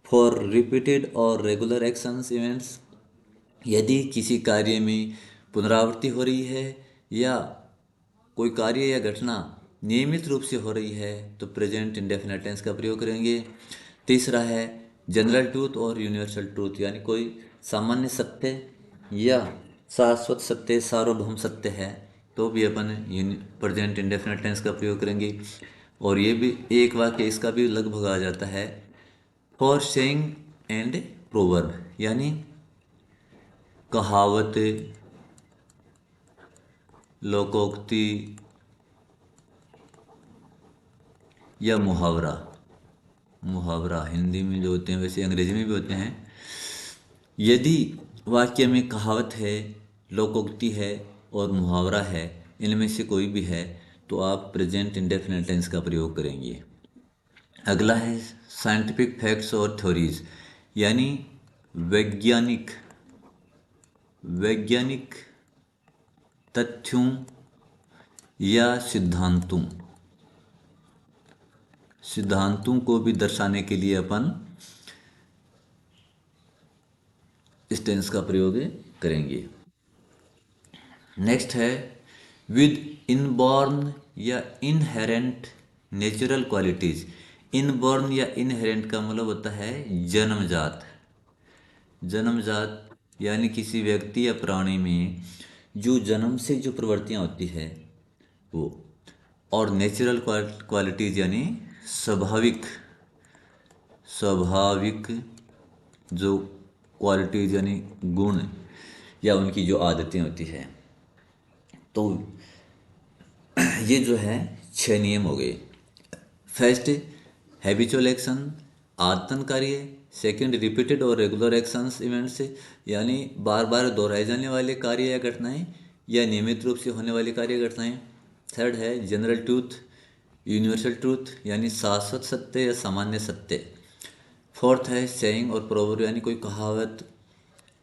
फॉर रिपीटेड और रेगुलर एक्शंस इवेंट्स, यदि किसी कार्य में पुनरावृत्ति हो रही है या कोई कार्य या घटना नियमित रूप से हो रही है तो प्रेजेंट इंडेफिनिट टेंस का प्रयोग करेंगे। तीसरा है जनरल ट्रूथ और यूनिवर्सल ट्रूथ, यानी कोई सामान्य सत्य या शाश्वत सत्य, सार्वभौम सत्य है तो भी अपन प्रेजेंट इंडेफिनिट टेंस का प्रयोग करेंगे। और ये भी एक वाक्य इसका भी लगभग आ जाता है, फॉर सेइंग एंड प्रोवर्ब, यानी कहावत, लोकोक्ति या मुहावरा। मुहावरा हिंदी में जो होते हैं वैसे अंग्रेजी में भी होते हैं। यदि वाक्य में कहावत है, लोकोक्ति है और मुहावरा है, इनमें से कोई भी है तो आप प्रेजेंट इंडेफिनिट टेंस का प्रयोग करेंगे। अगला है साइंटिफिक फैक्ट्स और थ्योरीज, यानी वैज्ञानिक वैज्ञानिक तथ्यों या सिद्धांतों को भी दर्शाने के लिए अपन इस टेंस का प्रयोग करेंगे। नेक्स्ट है विद इनबॉर्न या इनहेरेंट नेचुरल क्वालिटीज। इनबॉर्न या इनहेरेंट का मतलब होता है जन्मजात। जन्मजात यानी किसी व्यक्ति या प्राणी में जो जन्म से जो प्रवृत्तियां होती है वो, और नेचुरल क्वालिटीज यानी स्वाभाविक स्वाभाविक जो क्वालिटीज यानी गुण या उनकी जो आदतें होती है। तो ये जो है 6 नियम हो गए। फर्स्ट हैबिचुअल एक्शन, आदतन कार्य। सेकंड रिपीटेड और रेगुलर एक्शंस इवेंट्स, यानी बार बार दोहराए जाने वाले कार्य या घटनाएं या नियमित रूप से होने वाले कार्य घटनाएं। थर्ड है जनरल ट्रूथ, यूनिवर्सल ट्रूथ, यानी शाश्वत सत्य या सामान्य सत्य। फोर्थ है सेइंग और प्रोवर्ब, यानी कोई कहावत,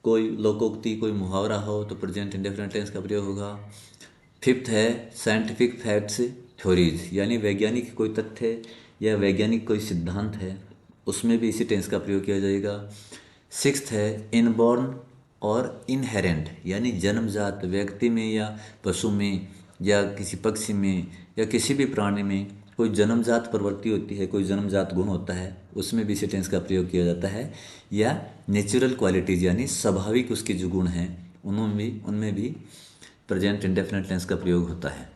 कोई लोकोक्ति, कोई मुहावरा हो तो प्रेजेंट इंडेफिनिट टेंस का प्रयोग होगा। फिफ्थ है साइंटिफिक फैक्ट्स थ्योरीज, यानी वैज्ञानिक कोई तथ्य या वैज्ञानिक कोई सिद्धांत है उसमें भी इसी टेंस का प्रयोग किया जाएगा। सिक्स्थ है इनबॉर्न और इनहेरेंट, यानी जन्मजात व्यक्ति में या पशु में या किसी पक्षी में या किसी भी प्राणी में कोई जन्मजात प्रवृत्ति होती है, कोई जन्मजात गुण होता है, उसमें भी इसी टेंस का प्रयोग किया जाता है। या नेचुरल क्वालिटीज, यानी स्वाभाविक उसके जो गुण हैं उनमें भी प्रेजेंट इंडेफिनिट टेंस का प्रयोग होता है।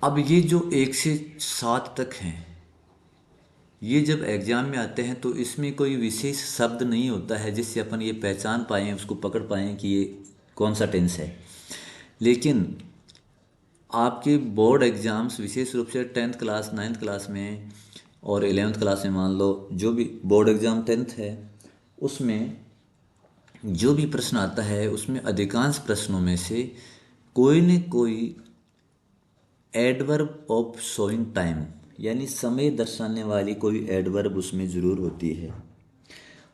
अब ये जो 1 से 7 तक हैं, ये जब एग्जाम में आते हैं तो इसमें कोई विशेष शब्द नहीं होता है जिससे अपन ये पहचान पाएँ, उसको पकड़ पाएँ कि ये कौन सा टेंस है। लेकिन आपके बोर्ड एग्ज़ाम्स विशेष रूप से 10th क्लास 9th क्लास में और 11th क्लास में, मान लो जो भी बोर्ड एग्ज़ाम 10th है, उसमें जो भी प्रश्न आता है उसमें अधिकांश प्रश्नों में से कोई न कोई एडवर्ब ऑफ शोइंग टाइम, यानी समय दर्शाने वाली कोई एडवर्ब उसमें ज़रूर होती है,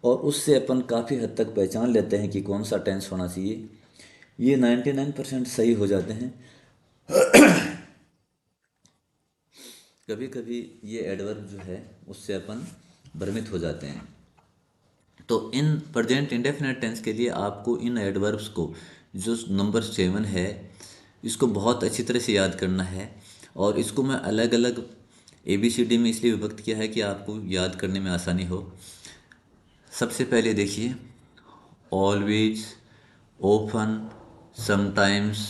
और उससे अपन काफ़ी हद तक पहचान लेते हैं कि कौन सा टेंस होना चाहिए। ये 99% सही हो जाते हैं। कभी कभी ये एडवर्ब जो है उससे अपन भ्रमित हो जाते हैं। तो इन प्रेजेंट इंडेफिनिट टेंस के लिए आपको इन एडवर्ब्स को, जो नंबर 7 है, इसको बहुत अच्छी तरह से याद करना है। और इसको मैं अलग अलग ABCD में इसलिए विभक्त किया है कि आपको याद करने में आसानी हो। सबसे पहले देखिए always, open, sometimes,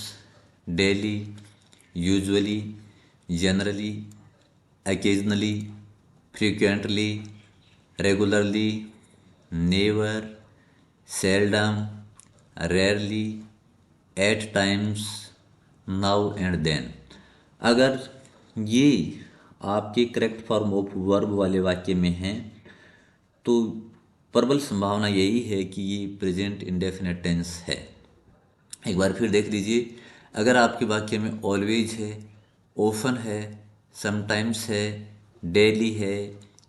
daily, usually, generally, occasionally, frequently, regularly, never, seldom, rarely, at times, now and then। अगर ये आपके करेक्ट फॉर्म ऑफ वर्ब वाले वाक्य में हैं तो प्रबल संभावना यही है कि ये प्रेजेंट इंडेफिनिट टेंस है। एक बार फिर देख लीजिए, अगर आपके वाक्य में ऑलवेज है, ओफन है, समटाइम्स है, डेली है,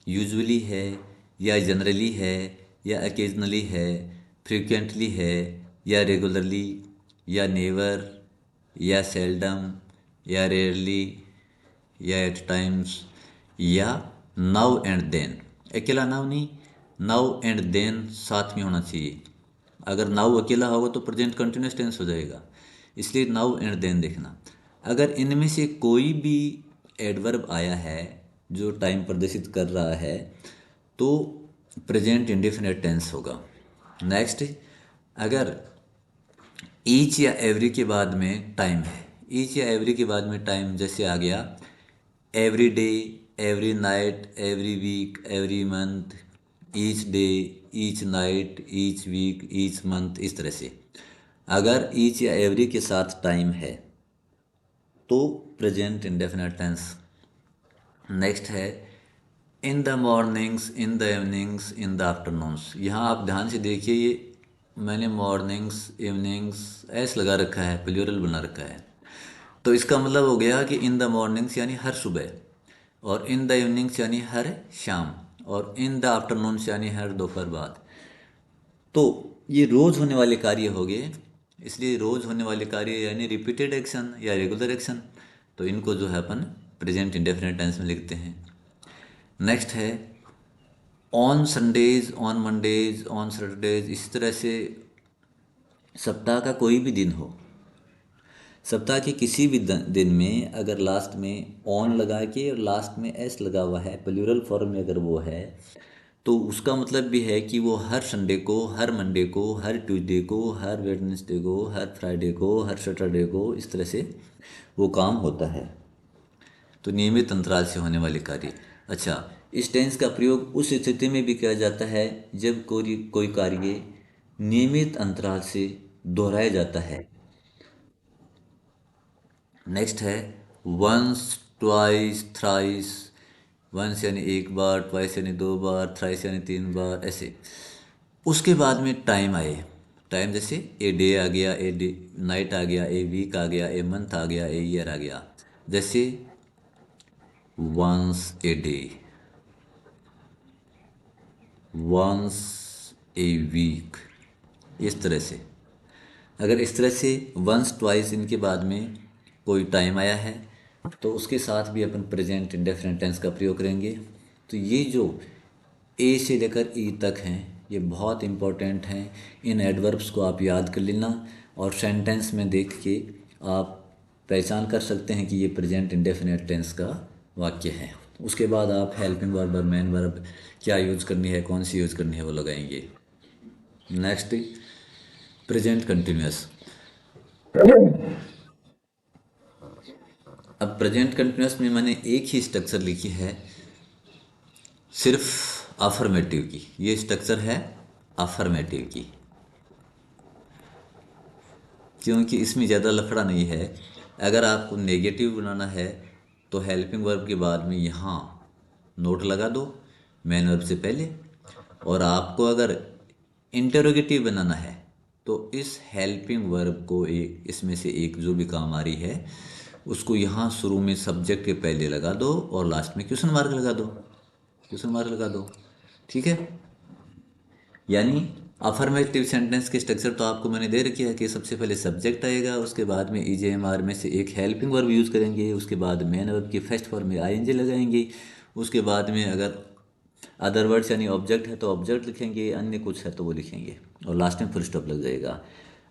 यूजुअली है, या जनरली है, या अकेजनली है, फ्रिक्वेंटली है, या रेगुलरली, या नेवर, या सेल्डम, या रेयरली, या एट टाइम्स, या नाउ एंड देन। अकेला नाउ नहीं, नाउ एंड देन साथ में होना चाहिए। अगर नाउ अकेला होगा तो प्रेजेंट कंटिन्यूस टेंस हो जाएगा, इसलिए नाउ एंड देन देखना। अगर इनमें से कोई भी एडवर्ब आया है जो टाइम प्रदर्शित कर रहा है तो प्रेजेंट इंडेफिनिट टेंस होगा। नेक्स्ट, अगर ईच या एवरी के बाद में टाइम है, ईच या एवरी के बाद में टाइम जैसे आ गया every day, every night, every week, every month, each day, each night, each week, each month, इस तरह से अगर ईच या एवरी के साथ टाइम है तो प्रेजेंट इंडेफिनिट टेंस। नेक्स्ट है in the mornings, in the evenings, in the afternoons. यहाँ आप ध्यान से देखिए, ये मैंने मॉर्निंग्स इवनिंग्स ऐस लगा रखा है, प्लूरल बना रखा है। तो इसका मतलब हो गया कि इन द मॉर्निंग्स यानी हर सुबह, और इन द इवनिंग्स यानी हर शाम, और इन द आफ्टरनून्स यानी हर दोपहर बाद। तो ये रोज़ होने वाले कार्य हो गए, इसलिए रोज़ होने वाले कार्य यानी रिपीटेड एक्शन या रेगुलर एक्शन, तो इनको जो है अपन प्रेजेंट इंडेफिनिट टेंस में लिखते हैं। नेक्स्ट है on Sundays, on Mondays, on Saturdays. इस तरह से सप्ताह का कोई भी दिन हो, सप्ताह के किसी भी दिन में अगर लास्ट में ऑन लगा के और लास्ट में एस लगा हुआ है, प्लूरल फॉर्म में अगर वो है, तो उसका मतलब भी है कि वो हर संडे को, हर मंडे को, हर ट्यूसडे को, हर वेडनेसडे को, हर फ्राइडे को, हर सैटरडे को, इस तरह से वो काम होता है। तो नियमित अंतराल से होने वाले कार्य। अच्छा, इस टेंस का प्रयोग उस स्थिति में भी किया जाता है जब कोई कोई कार्य नियमित अंतराल से दोहराया जाता है। नेक्स्ट है वंस, ट्वाइस, थ्राइस। वंस यानी एक बार, ट्वाइस यानी दो बार, थ्राइस यानी तीन बार, ऐसे। उसके बाद में टाइम आए, टाइम जैसे ए डे आ गया, ए डे नाइट आ गया, ए वीक आ गया, ए मंथ आ गया, ए ईयर आ गया। जैसे once a day, once a week, इस तरह से। अगर इस तरह से वंस ट्वाइस इनके बाद में कोई टाइम आया है तो उसके साथ भी अपन प्रेजेंट इंडेफिनिट टेंस का प्रयोग करेंगे। तो ये जो ए से लेकर ई तक हैं ये बहुत इम्पोर्टेंट हैं। इन एडवर्ब्स को आप याद कर लेना और सेंटेंस में देख के आप पहचान कर सकते हैं कि ये प्रेजेंट इंडेफिनिट टेंस का वाक्य है। उसके बाद आप हेल्पिंग वर्ब और मेन वर्ब क्या यूज़ करनी है, कौन सी यूज़ करनी है, वो लगाएंगे। Next, present continuous. अब प्रेजेंट कंटिन्यूअस में मैंने एक ही स्ट्रक्चर लिखी है, सिर्फ अफर्मेटिव की। ये स्ट्रक्चर है अफर्मेटिव की, क्योंकि इसमें ज़्यादा लफड़ा नहीं है। अगर आपको नेगेटिव बनाना है तो हेल्पिंग वर्ब के बाद में यहाँ नोट लगा दो मेन वर्ब से पहले, और आपको अगर इंटरोगेटिव बनाना है तो इस हेल्पिंग वर्ब को एक इसमें से एक जो भी काम आ रही है उसको यहाँ शुरू में सब्जेक्ट के पहले लगा दो और लास्ट में क्वेश्चन मार्क लगा दो, क्वेश्चन मार्क लगा दो। ठीक है, यानी अफर्मेटिव सेंटेंस की स्ट्रक्चर तो आपको मैंने दे रखी है कि सबसे पहले सब्जेक्ट आएगा, उसके बाद में ईजेएमआर में से एक हेल्पिंग वर्ब यूज़ करेंगे, उसके बाद मेन वर्ब की फर्स्ट फॉर्म में आईएनजी लगाएंगे, उसके बाद में अगर अदर वर्ड्स यानी ऑब्जेक्ट है तो ऑब्जेक्ट लिखेंगे, अन्य कुछ है तो वो लिखेंगे, और लास्ट में फुल स्टॉप लग जाएगा।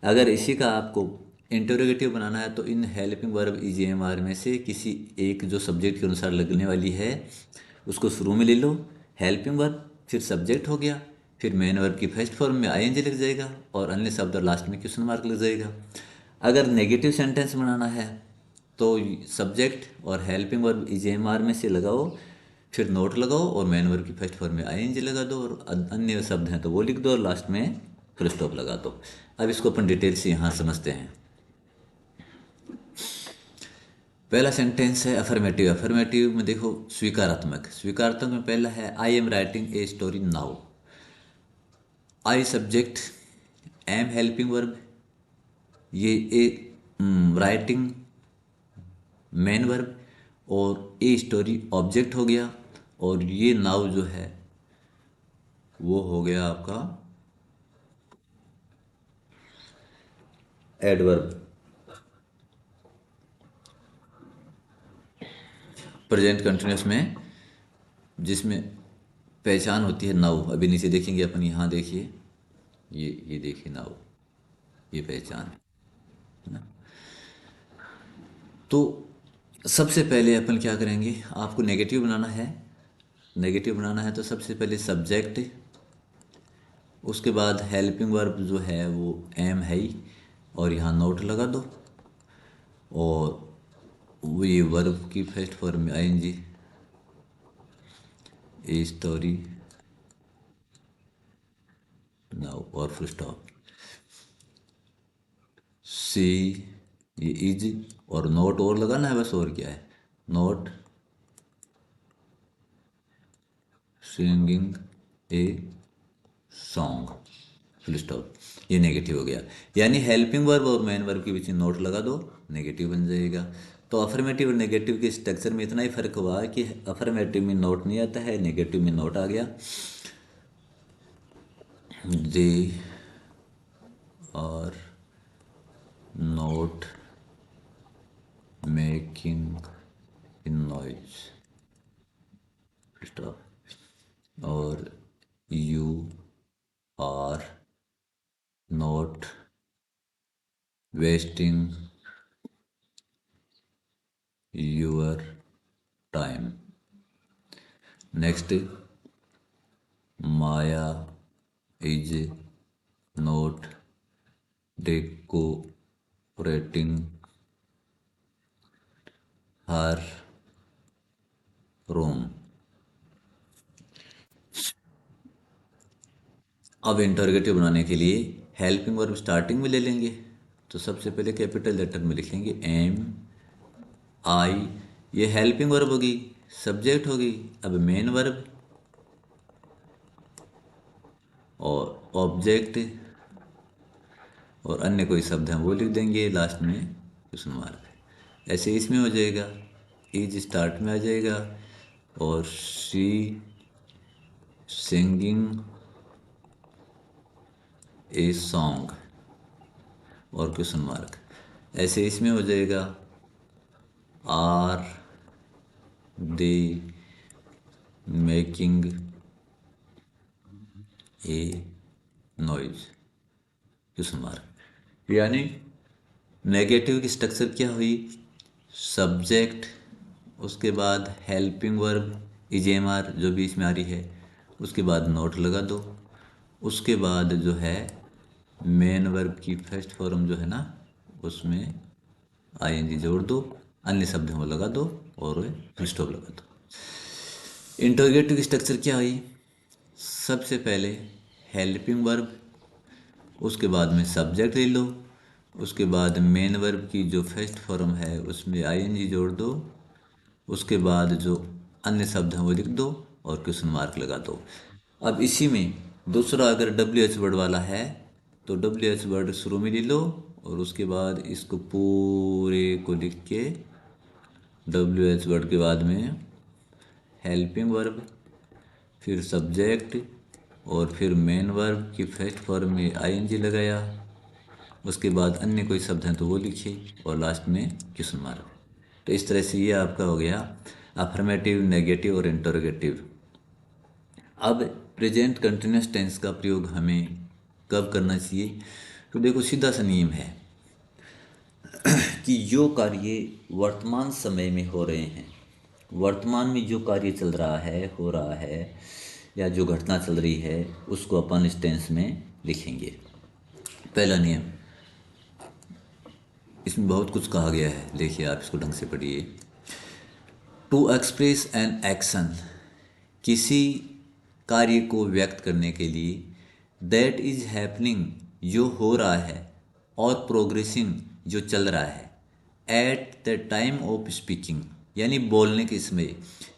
अगर इसी का आपको इंटरोगेटिव बनाना है तो इन हेल्पिंग वर्ब ईजेएमआर में से किसी एक जो सब्जेक्ट के अनुसार लगने वाली है उसको शुरू में ले लो, हेल्पिंग वर्ब, फिर सब्जेक्ट हो गया, फिर मेन वर्ब की फर्स्ट फॉर्म में आईएनजी लग जाएगा और अन्य शब्द और लास्ट में क्वेश्चन मार्क लग जाएगा। अगर नेगेटिव सेंटेंस बनाना है तो सब्जेक्ट और हेल्पिंग वर्ब ईजेएमआर में से लगाओ, फिर नोट लगाओ और मेन वर्ब की फर्स्ट फॉर्म में आईएनजी लगा दो, और अन्य शब्द हैं तो वो लिख दो और लास्ट में फुल स्टॉप लगा दो। अब इसको अपन डिटेल से यहाँ समझते हैं। पहला सेंटेंस है अफर्मेटिव। अफर्मेटिव में देखो स्वीकारात्मक, स्वीकारात्मक में पहला है I am writing a story now. I subject, am helping verb, ये ए राइटिंग मेन वर्ब, और ए स्टोरी ऑब्जेक्ट हो गया, और ये नाउ जो है वो हो गया आपका एडवर्ब। प्रेजेंट कंटिन्यूअस में जिसमें पहचान होती है नाउ, अभी नीचे देखेंगे अपन, यहाँ देखिए, ये देखिए नाउ, ये पहचान है ना। तो सबसे पहले अपन क्या करेंगे, आपको नेगेटिव बनाना है। नेगेटिव बनाना है तो सबसे पहले सब्जेक्ट, उसके बाद हेल्पिंग वर्ब जो है वो एम है ही, और यहाँ नोट लगा दो। और वो ये वर्ब की फर्स्ट फॉर्म में आएंगी, ए स्टोरी नाउ और फुल स्टॉप। सी, ये इज, और नोट और लगाना है बस, और क्या है, note singing a song, full stop. ये नेगेटिव हो गया। यानी हेल्पिंग वर्ब और मेन वर्ब के बीच में नोट लगा दो, नेगेटिव बन जाएगा। तो अफर्मेटिव और नेगेटिव के स्ट्रक्चर में इतना ही फर्क हुआ कि अफर्मेटिव में नोट नहीं आता है, नेगेटिव में नोट आ गया। They are not making noise, stop. और you are not wasting your time. Next, Maya is not decorating her room. अब इंटरोगेटिव बनाने के लिए हेल्पिंग वर्ब स्टार्टिंग में ले लेंगे। तो सबसे पहले कैपिटल लेटर में लिखेंगे एम आई, ये हेल्पिंग वर्ब होगी, सब्जेक्ट होगी। अब मेन वर्ब और ऑब्जेक्ट और अन्य कोई शब्द हैं वो लिख देंगे लास्ट में क्वेश्चन मार्क। ऐसे इसमें हो जाएगा, इज स्टार्ट में आ जाएगा, और शी सिंगिंग ए सॉन्ग और क्वेश्चन मार्क। ऐसे इसमें हो जाएगा, are they making a noise, question mark. यानी नेगेटिव की स्ट्रक्चर क्या हुई, सब्जेक्ट, उसके बाद helping verb is am are जो बीच में आ रही है, उसके बाद नोट लगा दो, उसके बाद जो है मेन वर्ब की फर्स्ट फॉर्म जो है ना उसमें आईएनजी जोड़ दो, अन्य शब्द वो लगा दो और फुल स्टॉप लगा दो। इंटरोगेटिव की स्ट्रक्चर क्या हुई, सबसे पहले हेल्पिंग वर्ब, उसके बाद में सब्जेक्ट ले लो, उसके बाद मेन वर्ब की जो फर्स्ट फॉर्म है उसमें आईएनजी जोड़ दो, उसके बाद जो अन्य शब्द हैं वो लिख दो और क्वेश्चन मार्क लगा दो। अब इसी में दूसरा अगर डब्ल्यू एच वर्ड वाला है तो डब्ल्यू एच वर्ड शुरू में ले लो, और उसके बाद इसको पूरे को लिख के डब्ल्यू एच वर्ड के बाद में हेल्पिंग वर्ब, फिर सब्जेक्ट, और फिर मेन वर्ब की फर्स्ट फॉर्म में आईएनजी लगाया, उसके बाद अन्य कोई शब्द हैं तो वो लिखिए, और लास्ट में क्वेश्चन मार्क। तो इस तरह से ये आपका हो गया अफर्मेटिव, नेगेटिव और इंटरोगेटिव। अब प्रेजेंट कंटिन्यूस टेंस का प्रयोग हमें कब करना चाहिए, तो देखो सीधा सा नियम है कि जो कार्य वर्तमान समय में हो रहे हैं, वर्तमान में जो कार्य चल रहा है, हो रहा है, या जो घटना चल रही है उसको अपन इस टेंस में लिखेंगे। पहला नियम, इसमें बहुत कुछ कहा गया है, देखिए आप इसको ढंग से पढ़िए। टू एक्सप्रेस एन एक्शन, किसी कार्य को व्यक्त करने के लिए, दैट इज हैपनिंग, जो हो रहा है, और प्रोग्रेसिंग, जो चल रहा है, at the time of speaking, यानी बोलने के समय।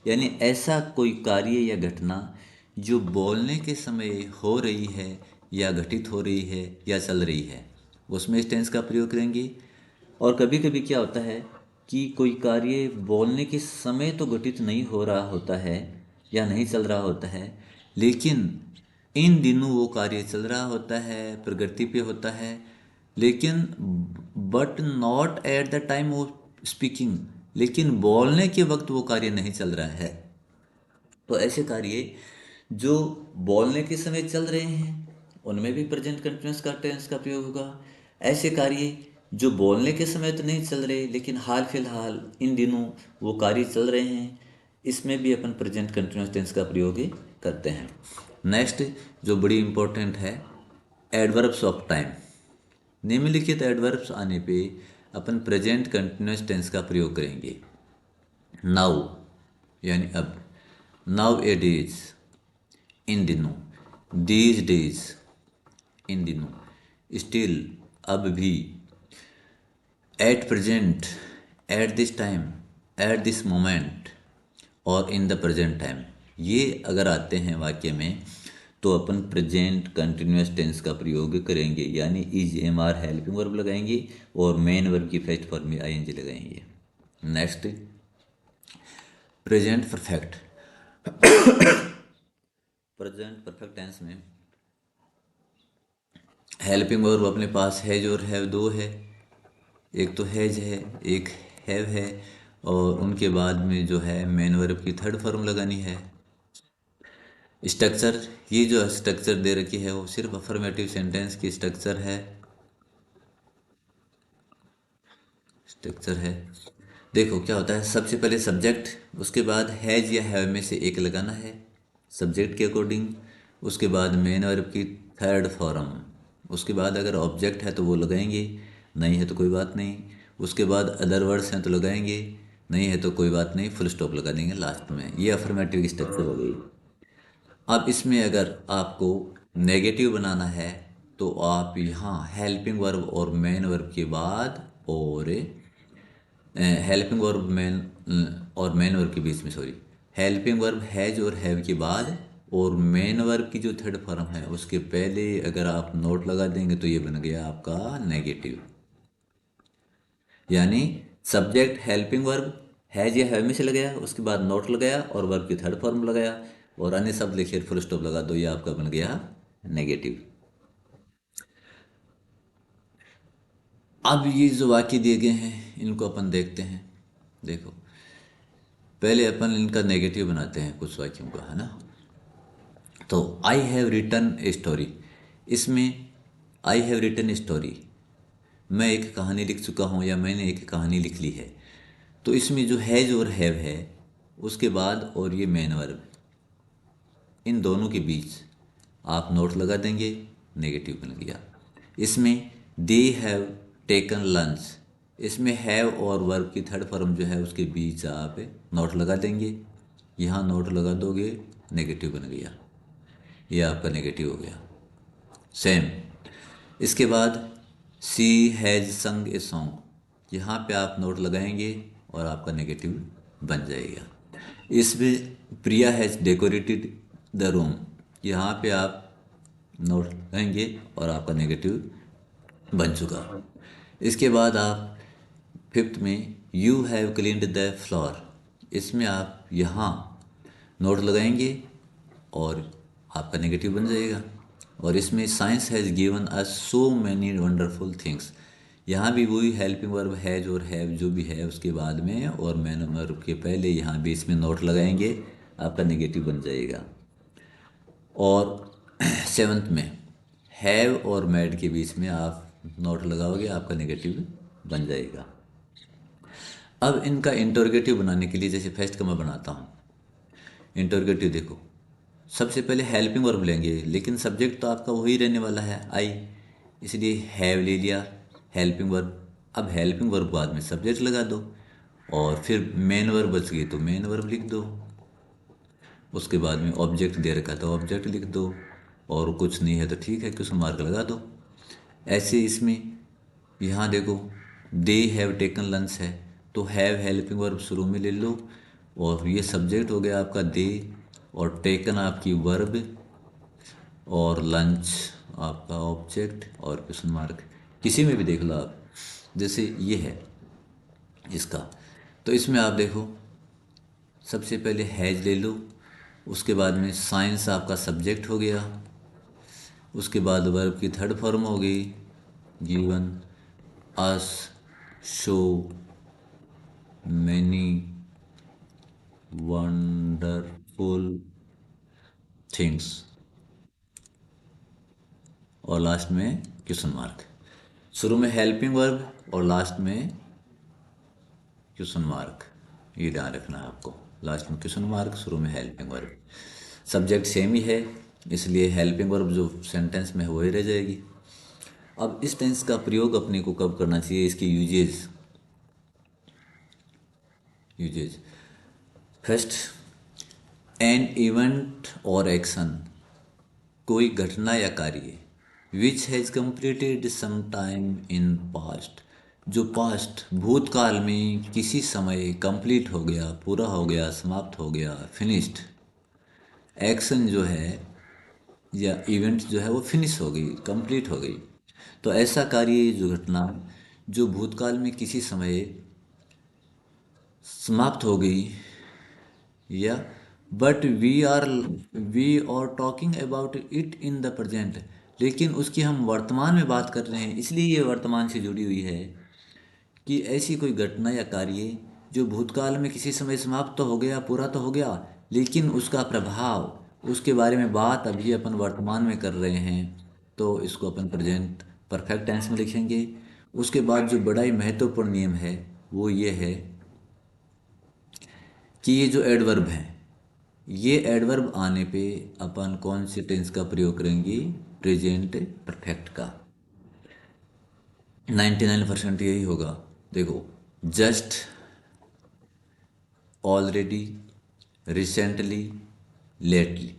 यानी ऐसा कोई कार्य या घटना जो बोलने के समय हो रही है या घटित हो रही है या चल रही है, उसमें इस टेंस का प्रयोग करेंगे। और कभी कभी क्या होता है कि कोई कार्य बोलने के समय तो घटित नहीं हो रहा होता है या नहीं चल रहा होता है, लेकिन इन दिनों वो कार्य चल रहा होता है, प्रगति पे होता है, लेकिन but not at the time of speaking, लेकिन बोलने के वक्त वो कार्य नहीं चल रहा है। तो ऐसे कार्य जो बोलने के समय चल रहे हैं उनमें भी प्रेजेंट कंटिन्यूअस का टेंस का प्रयोग होगा। ऐसे कार्य जो बोलने के समय तो नहीं चल रहे, लेकिन हाल फिलहाल इन दिनों वो कार्य चल रहे हैं, इसमें भी अपन प्रेजेंट कंटिन्यूस टेंस का प्रयोग ही करते हैं। नेक्स्ट जो बड़ी इंपॉर्टेंट है, एडवर्ब्स ऑफ टाइम। निम्नलिखित एडवर्ब्स आने पे अपन प्रेजेंट कंटिन्यूस टेंस का प्रयोग करेंगे। नाउ यानी अब, नाउ ए डेज इन दिनों, दीज डेज इन दिनों, स्टिल अब भी, at present at this time, at this moment और इन द प्रेजेंट टाइम। ये अगर आते हैं वाक्य में तो अपन प्रेजेंट कंटिन्यूस टेंस का प्रयोग करेंगे, यानी is am are helping verb लगाएंगे और मेन वर्ब की फर्स्ट फॉर्म में आई एन जी लगाएंगे। Next, present perfect. Present perfect tense में हेल्पिंग वर्ब अपने पास हैज और हैव दो है। एक तो हैज है, एक हैव है, और उनके बाद में जो है मेन वर्ब की थर्ड फॉर्म लगानी है। स्ट्रक्चर, ये जो स्ट्रक्चर दे रखी है वो सिर्फ अफर्मेटिव सेंटेंस की स्ट्रक्चर है। देखो क्या होता है, सबसे पहले सब्जेक्ट, उसके बाद हैज या हैव में से एक लगाना है सब्जेक्ट के अकॉर्डिंग, उसके बाद मेन वर्ब की थर्ड फॉर्म, उसके बाद अगर ऑब्जेक्ट है तो वो लगाएंगे, नहीं है तो कोई बात नहीं, उसके बाद अदर वर्ड्स हैं तो लगाएंगे, नहीं है तो कोई बात नहीं, फुल स्टॉप लगा देंगे लास्ट में। ये अफर्मेटिव स्ट्रक्चर हो गई। अब इसमें अगर आपको नेगेटिव बनाना है तो आप यहाँ हेल्पिंग वर्ब और मेन वर्ब के बाद और हेल्पिंग वर्ब मेन और मेन वर्ब के बीच में, सॉरी, हेल्पिंग वर्ब हैज और हैव के बाद और मेन वर्ब की जो थर्ड फॉर्म है उसके पहले अगर आप नोट लगा देंगे तो ये बन गया आपका नेगेटिव। यानी सब्जेक्ट हेल्पिंग वर्ब हैज या हैव में से लगाया, उसके बाद नोट लगाया और वर्ब की थर्ड फॉर्म लगाया और अन्य शब्द लिखे फुल स्टॉप लगा दो, ये आपका बन गया नेगेटिव। अब ये जो वाक्य दिए गए हैं इनको अपन देखते हैं। देखो, पहले अपन इनका नेगेटिव बनाते हैं कुछ वाक्यों का, है ना। तो I have written a story, इसमें I have written a story, मैं एक कहानी लिख चुका हूँ या मैंने एक कहानी लिख ली है। तो इसमें जो हैज और हैव है उसके बाद और ये मेन वर्ब, इन दोनों के बीच आप नोट लगा देंगे, नेगेटिव बन गया। इसमें दे हैव टेकन लंच, इसमें हैव और वर्ब की थर्ड फॉर्म जो है उसके बीच आप नोट लगा देंगे, यहाँ नोट लगा दोगे, नेगेटिव बन गया, ये आपका नेगेटिव हो गया। सेम इसके बाद सी हैज़ संग ए सॉन्ग, यहाँ पे आप नोट लगाएंगे और आपका नेगेटिव बन जाएगा। इसमें प्रिया हैज़ डेकोरेटेड द रूम, यहाँ पे आप नोट लगाएंगे और आपका नेगेटिव बन चुका। इसके बाद आप फिफ्थ में you have cleaned the floor, इसमें आप यहाँ नोट लगाएंगे और आपका नेगेटिव बन जाएगा। और इसमें science has given us so many wonderful things, यहाँ भी वही हेल्पिंग वर्ब हैज और हैव जो भी है उसके बाद में और मैन वर्ब के पहले यहाँ भी इसमें नोट लगाएंगे, आपका नेगेटिव बन जाएगा। और सेवन्थ में हैव और मैड के बीच में आप नोट लगाओगे, आपका नेगेटिव बन जाएगा। अब इनका इंटरोगेटिव बनाने के लिए जैसे फर्स्ट का मैं बनाता हूँ इंटरोगेटिव, देखो सबसे पहले हेल्पिंग वर्ब लेंगे, लेकिन सब्जेक्ट तो आपका वही रहने वाला है आई, इसलिए हैव ले लिया हेल्पिंग वर्ब। अब हेल्पिंग वर्ब बाद में सब्जेक्ट लगा दो और फिर मेन वर्ब बच गई तो मेन वर्ब लिख दो, उसके बाद में ऑब्जेक्ट दे रखा तो ऑब्जेक्ट लिख दो, और कुछ नहीं है तो ठीक है, क्वेश्चन मार्क लगा दो। ऐसे इसमें यहाँ देखो दे हैव टेकन लंच है तो हैव हेल्पिंग वर्ब शुरू में ले लो और ये सब्जेक्ट हो गया आपका दे, और टेकन आपकी वर्ब और लंच आपका ऑब्जेक्ट और क्वेश्चन मार्क, किसी में भी देख लो आप, जैसे ये है इसका। तो इसमें आप देखो सबसे पहले हैज ले लो, उसके बाद में साइंस आपका सब्जेक्ट हो गया, उसके बाद वर्ब की थर्ड फॉर्म हो गई given us show many wonderful things और लास्ट में क्वेश्चन मार्क। शुरू में हेल्पिंग वर्ब और लास्ट में क्वेश्चन मार्क, ये ध्यान रखना है आपको। लास्ट में क्वेश्चन मार्क, शुरू में हेल्पिंग वर्ब। सब्जेक्ट सेम ही है, इसलिए हेल्पिंग वर्ब जो सेंटेंस में है वही रह जाएगी। अब इस टेंस का प्रयोग अपने को कब करना चाहिए, इसकी usage. Usage first, an event और एक्शन, कोई घटना या कार्य which has completed some time in past, जो पास्ट भूतकाल में किसी समय कंप्लीट हो गया, पूरा हो गया, समाप्त हो गया, फिनिश्ड। एक्शन जो है या इवेंट जो है वो फिनिश हो गई, कंप्लीट हो गई। तो ऐसा कार्य, जो घटना जो भूतकाल में किसी समय समाप्त हो गई, या but we are talking about it in the present, लेकिन उसकी हम वर्तमान में बात कर रहे हैं, इसलिए ये वर्तमान से जुड़ी हुई है कि ऐसी कोई घटना या कार्य जो भूतकाल में किसी समय समाप्त तो हो गया, पूरा तो हो गया, लेकिन उसका प्रभाव, उसके बारे में बात अभी अपन वर्तमान में कर रहे हैं, तो इसको अपन प्रेजेंट परफेक्ट टेंस में लिखेंगे। उसके बाद जो बड़ा ही महत्वपूर्ण नियम है वो ये है कि ये जो एडवर्ब हैं, ये एडवर्ब आने पे अपन कौन से टेंस का प्रयोग करेंगे, प्रेजेंट परफेक्ट का। 99% यही होगा। देखो, जस्ट, ऑलरेडी, रिसेंटली, लेटली,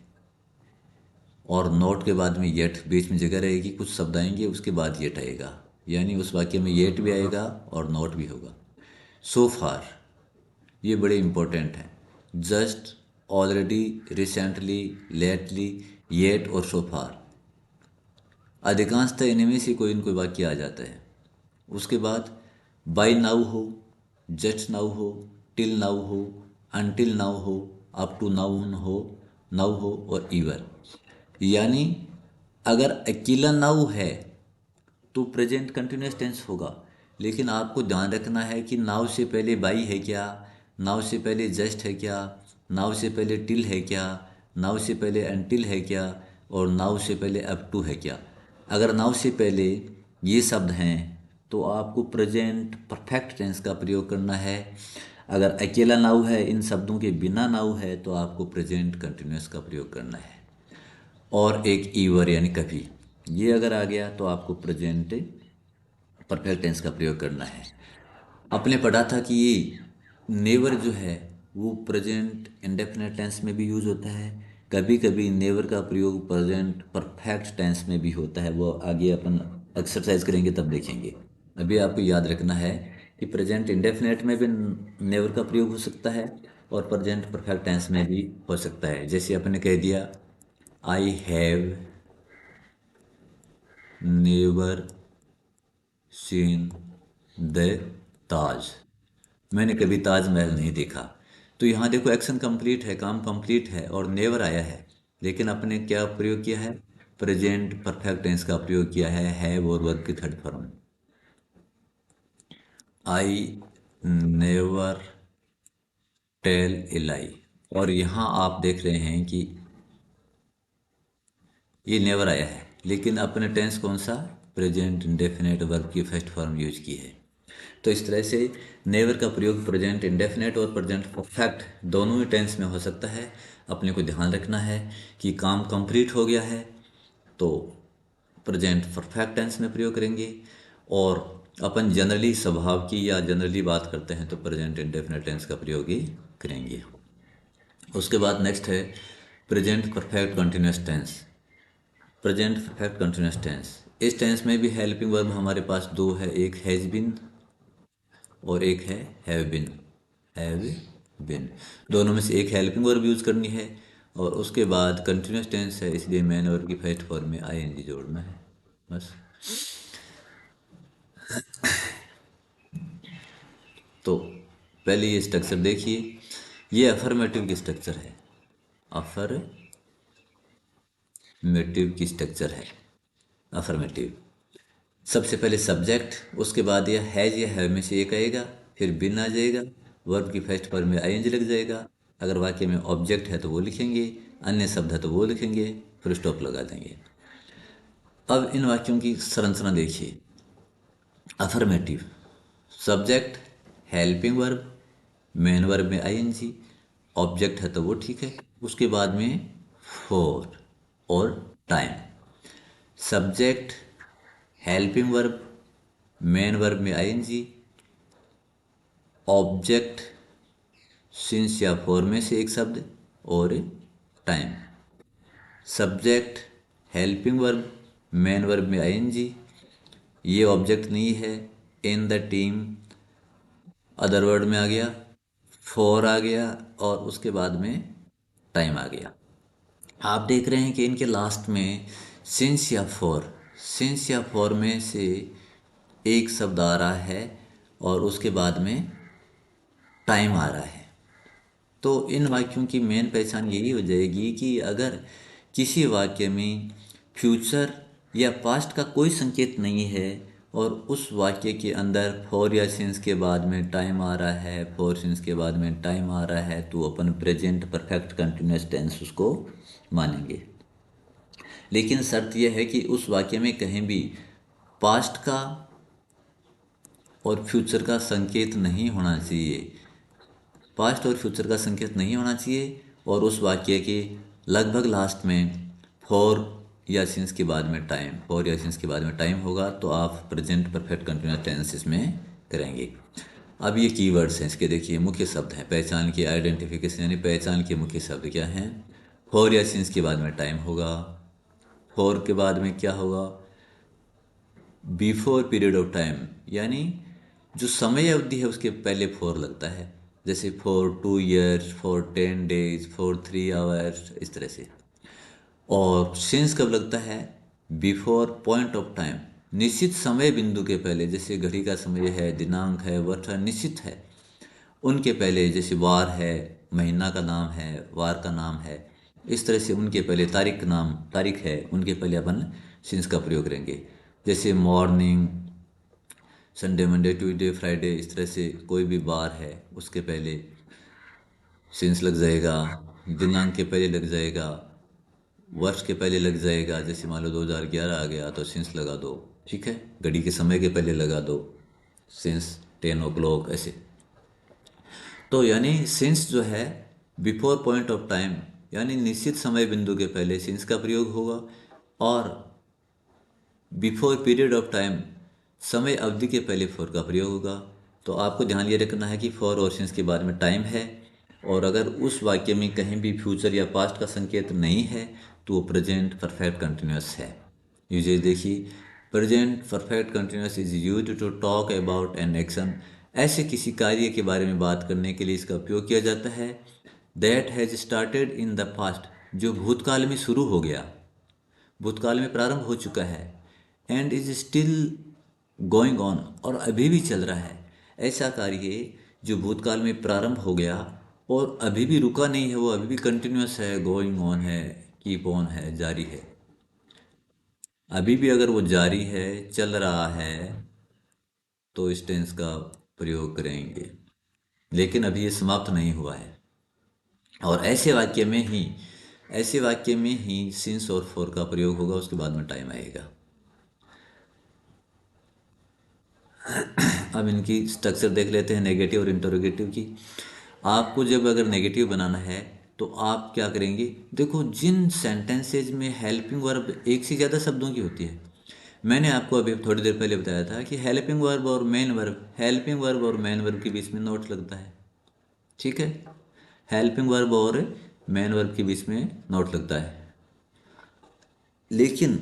और नोट के बाद में येट बीच में जगह रहेगी, कुछ शब्द आएंगे उसके बाद येट आएगा, यानी उस वाक्य में येट भी आएगा और नोट भी होगा। सो फार, ये बड़े इंपॉर्टेंट हैं। Just, already, recently, lately, yet और सो फार, अधिकांशतः इनमें से कोई न कोई वाक्य आ जाता है। उसके बाद बाय नाउ हो, जस्ट नाउ हो, टिल नाउ हो, अनटिल नाउ हो, अप टू नाउ हो और ईवर। यानी अगर अकेला नाउ है तो प्रेजेंट कंटिन्यूस टेंस होगा, लेकिन आपको ध्यान रखना है कि नाउ से पहले बाई है क्या, नाउ से पहले जस्ट है क्या, नाउ से पहले टिल है क्या, नाउ से पहले अनटिल है क्या, और नाउ से पहले अप टू है क्या। अगर नाउ से पहले ये शब्द हैं तो आपको प्रेजेंट परफेक्ट टेंस का प्रयोग करना है। अगर अकेला नाउ है, इन शब्दों के बिना नाउ है, तो आपको प्रेजेंट कंटिन्यूस का प्रयोग करना है। और एक ईवर यानी कभी, ये अगर आ गया तो आपको प्रेजेंट परफेक्ट टेंस का प्रयोग करना है। आपने पढ़ा था कि ये नेवर जो है वो प्रेजेंट इंडेफिनेट टेंस में भी यूज होता है, कभी कभी नेवर का प्रयोग प्रेजेंट परफेक्ट टेंस में भी होता है। वो आगे अपन एक्सरसाइज करेंगे तब देखेंगे। अभी आपको याद रखना है कि प्रेजेंट इंडेफिनेट में भी नेवर का प्रयोग हो सकता है और प्रेजेंट परफेक्ट टेंस में भी हो सकता है। जैसे आपने कह दिया, I have never seen the Taj, मैंने कभी ताजमहल नहीं देखा। तो यहाँ देखो, एक्शन कंप्लीट है, काम कंप्लीट है और नेवर आया है, लेकिन अपने क्या प्रयोग किया है, प्रेजेंट परफेक्ट टेंस का प्रयोग किया है हैव और वर्ब की third form. I never tell a lie, और यहाँ आप देख रहे हैं कि ये नेवर आया है, लेकिन अपने टेंस कौन सा, प्रेजेंट इंडेफिनेट वर्ब की फर्स्ट फॉर्म यूज की है। तो इस तरह से नेवर का प्रयोग प्रेजेंट इंडेफिनेट और प्रेजेंट परफेक्ट दोनों ही टेंस में हो सकता है। अपने को ध्यान रखना है कि काम कंप्लीट हो गया है तो प्रेजेंट परफेक्ट टेंस में प्रयोग करेंगे, और अपन जनरली स्वभाव की या जनरली बात करते हैं तो प्रेजेंट इंडेफिनेट टेंस का प्रयोग ही करेंगे। उसके बाद नेक्स्ट है present perfect continuous tense. Present perfect continuous tense, इस टेंस में भी हेल्पिंग वर्ब हमारे पास दो है, एक हैज़ बीन और एक है हैव बिन। हैव बिन, दोनों में से एक हेल्पिंग वर्ब यूज करनी है, और उसके बाद कंटिन्यूस टेंस है, इसलिए मेन वर्ब की फर्स्ट फॉर्म में आईएनजी जोड़ना है बस। तो पहले ये स्ट्रक्चर देखिए, ये अफर्मेटिव की स्ट्रक्चर है, अफर्मेटिव की स्ट्रक्चर है। अफर्मेटिव, सबसे पहले सब्जेक्ट, उसके बाद यह हैज या हैव में से एक आएगा, फिर बिन आ जाएगा, वर्ब की फर्स्ट फॉर्म में आईएनजी लग जाएगा। अगर वाक्य में ऑब्जेक्ट है तो वो लिखेंगे, अन्य शब्द है तो वो लिखेंगे, फिर स्टॉप लगा देंगे। अब इन वाक्यों की संरचना देखिए। Affirmative, subject helping verb, main verb में आईएनजी, ऑब्जेक्ट है तो वो ठीक है, उसके बाद में फोर और time. Subject helping verb, main verb में आईएनजी, ऑब्जेक्ट सिंस या फॉर में से एक शब्द और time. Subject helping verb, main verb में आईएनजी, ये ऑब्जेक्ट नहीं है, in the team other word में आ गया, फॉर आ गया और उसके बाद में टाइम आ गया। आप देख रहे हैं कि इनके लास्ट में सिंस या फॉर में से एक शब्द आ रहा है और उसके बाद में टाइम आ रहा है। तो इन वाक्यों की मेन पहचान यही हो जाएगी कि अगर किसी वाक्य में फ्यूचर या पास्ट का कोई संकेत नहीं है और उस वाक्य के अंदर फॉर या सिंस के बाद में टाइम आ रहा है, फॉर सिंस के बाद में टाइम आ रहा है, तो अपन प्रेजेंट परफेक्ट कंटिन्यूअस टेंस उसको मानेंगे। लेकिन शर्त यह है कि उस वाक्य में कहीं भी पास्ट का और फ्यूचर का संकेत नहीं होना चाहिए, पास्ट और फ्यूचर का संकेत नहीं होना चाहिए, और उस वाक्य के लगभग लास्ट में फॉर या सिंस के बाद में टाइम, फॉर या सिंस के बाद में टाइम होगा, तो आप प्रेजेंट परफेक्ट कंटिन्यूअस टेंस इसमें करेंगे। अब ये कीवर्ड्स हैं इसके, देखिए मुख्य शब्द हैं, पहचान की आइडेंटिफिकेशन यानी पहचान के मुख्य शब्द क्या हैं। फॉर या सिंस के बाद में टाइम होगा, फॉर के बाद में क्या होगा, बिफोर पीरियड ऑफ टाइम, यानी जो समय अवधि है उसके पहले फॉर लगता है, जैसे for 2 years, for 10 days, for 3 hours, इस तरह से। और सिंस कब लगता है, बिफोर पॉइंट ऑफ टाइम, निश्चित समय बिंदु के पहले, जैसे घड़ी का समय है, दिनांक है, वर्ष है, निश्चित है, उनके पहले, जैसे वार है, महीना का नाम है, वार का नाम है, इस तरह से उनके पहले तारीख है, उनके पहले अपन सिंस का प्रयोग करेंगे। जैसे morning, Sunday, Monday, Tuesday, Friday, इस तरह से कोई भी बार है उसके पहले सिंस लग जाएगा, दिनांक के पहले लग जाएगा, वर्ष के पहले लग जाएगा, जैसे मान लो 2011 आ गया तो सिंस लगा दो, ठीक है, घड़ी के समय के पहले लगा दो सिंस 10 o'clock, ऐसे। तो यानी सिंस जो है बिफोर पॉइंट ऑफ टाइम, यानी निश्चित समय बिंदु के पहले सिंस का प्रयोग होगा, और बिफोर पीरियड ऑफ टाइम, समय अवधि के पहले फॉर का प्रयोग होगा। तो आपको ध्यान ये रखना है कि फॉर और सिंस के बाद में टाइम है, और अगर उस वाक्य में कहीं भी फ्यूचर या पास्ट का संकेत नहीं है तो वो प्रेजेंट परफेक्ट कंटिन्यूअस है। यूजेज देखिए, present perfect continuous is used to talk about an action, ऐसे किसी कार्य के बारे में बात करने के लिए इसका उपयोग किया जाता है। That has started in the past, जो भूतकाल में शुरू हो गया, भूतकाल में प्रारंभ हो चुका है, and is still going on, और अभी भी चल रहा है। ऐसा कार्य जो भूतकाल में प्रारंभ हो गया और अभी भी रुका नहीं है, वो अभी भी कंटिन्यूअस है, गोइंग ऑन है, कीप ऑन है, जारी है। अभी भी अगर वो जारी है, चल रहा है, तो इस टेंस का प्रयोग करेंगे, लेकिन अभी ये समाप्त नहीं हुआ है। और ऐसे वाक्य में ही सिंस और फॉर का प्रयोग होगा, उसके बाद में टाइम आएगा। अब इनकी स्ट्रक्चर देख लेते हैं, नेगेटिव और इंटरोगेटिव की। आपको जब अगर नेगेटिव बनाना है तो आप क्या करेंगे, देखो जिन सेंटेंसेज में हेल्पिंग वर्ब एक से ज़्यादा शब्दों की होती है, मैंने आपको अभी थोड़ी देर पहले बताया था कि हेल्पिंग वर्ब और मेन वर्ब के बीच में नोट लगता है, ठीक है, हेल्पिंग वर्ब और मेन वर्ब के बीच में नोट लगता है। लेकिन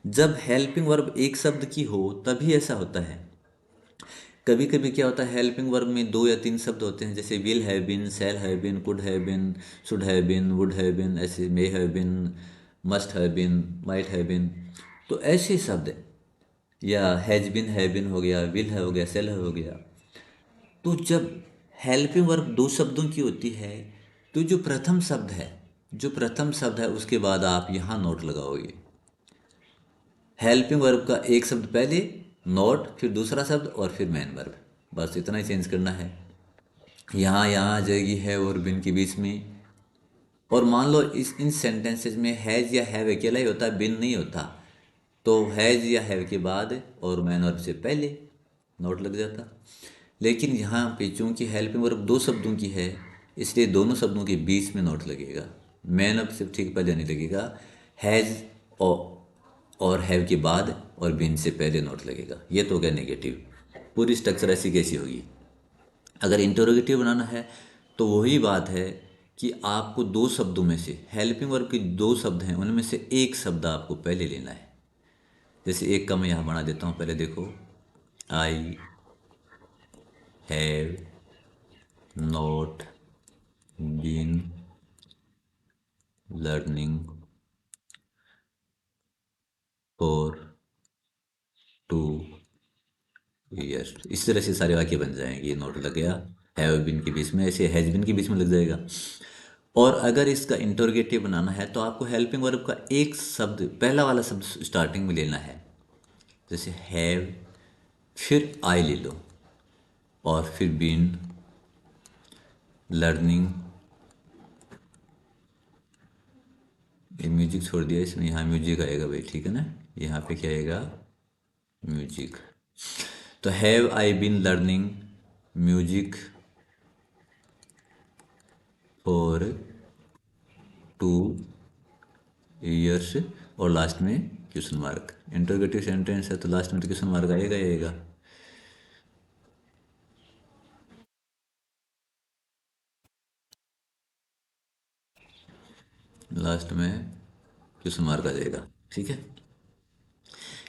जब हेल्पिंग वर्ब एक शब्द की हो तभी ऐसा होता है। कभी कभी क्या होता है, हेल्पिंग वर्ब में 2 या 3 शब्द होते हैं, जैसे will have been, shall have been, could have been, should have been, would have been, ऐसे may have been, must have been, might have been, तो ऐसे शब्द, या हैज बीन हो गया, विल है हो गया, शैल है हो गया। तो जब हेल्पिंग वर्ब 2 शब्दों की होती है, तो जो प्रथम शब्द है उसके बाद आप यहाँ नोट लगाओगे। हेल्पिंग वर्ब का एक शब्द पहले, नोट, फिर दूसरा शब्द और फिर मेन वर्ब, बस इतना ही चेंज करना है। यहाँ आ जाएगी है और बिन के बीच में। और मान लो इन सेंटेंसेज में हैज़ या हैव अकेला ही होता है, बिन नहीं होता, तो हैज़ या हैव के बाद और मेन वर्ब से पहले, नोट लग जाता। लेकिन यहाँ पे चूंकि हेल्पिंग वर्ब दो शब्दों की है, इसलिए दोनों शब्दों के बीच में नोट लगेगा। मैन अब सिर्फ ठीक पहले नहीं लगेगा, हैज़ और हैव के बाद और बीन से पहले नोट लगेगा। ये तो हो गया नेगेटिव। पूरी स्ट्रक्चर ऐसी कैसी होगी। अगर इंटरोगेटिव बनाना है तो वही बात है कि आपको दो शब्दों में से, हेल्पिंग वर्ब के दो शब्द हैं उनमें से एक शब्द आपको पहले लेना है। जैसे एक का मैं यहाँ बना देता हूँ, पहले देखो, I have not been learning for 2 years। इस तरह से सारे वाक्य बन जाएंगे। नोट लग गया हैव बीन के बीच में, ऐसे हैज बीन के बीच में लग जाएगा। और अगर इसका इंटरोगेटिव बनाना है तो आपको हेल्पिंग वर्ब का एक शब्द, पहला वाला शब्द स्टार्टिंग में लेना है। जैसे हैव, फिर आई ले लो, और फिर बीन लर्निंग। ये म्यूजिक छोड़ दिया इसमें, यहाँ म्यूजिक आएगा भाई, ठीक है ना। यहाँ पे क्या आएगा, म्यूजिक। तो have I been learning music for 2 years, और लास्ट में क्वेश्चन मार्क। इंटरोगेटिव सेंटेंस है तो लास्ट में तो क्वेश्चन मार्क आएगा ही आएगा। लास्ट में क्वेश्चन मार्क आ जाएगा, ठीक है।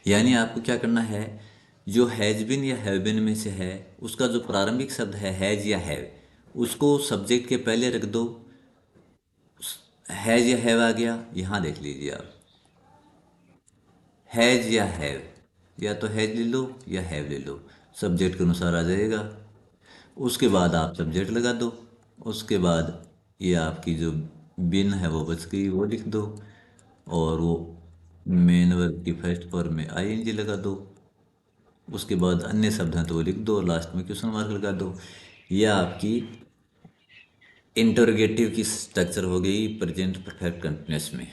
यानी आपको क्या करना है, जो हैज बिन या हैव बिन में से है उसका जो प्रारंभिक शब्द है हैज या हैव, उसको सब्जेक्ट के पहले रख दो। हैज या हैव आ गया, यहाँ देख लीजिए आप, हैज या हैव, या तो हैज ले लो या हैव ले लो, सब्जेक्ट के अनुसार आ जाएगा। उसके बाद आप सब्जेक्ट लगा दो। उसके बाद ये आपकी जो बिन है वो बच गई, वो लिख दो। और वो मेन वर्ब की फर्स्ट फॉर्म में आईएनजी लगा दो। उसके बाद अन्य शब्द हैं तो वो लिख दो, और लास्ट में क्वेश्चन मार्क लगा दो। यह आपकी इंटरोगेटिव की स्ट्रक्चर हो गई प्रेजेंट परफेक्ट कंटिन्यूअस में।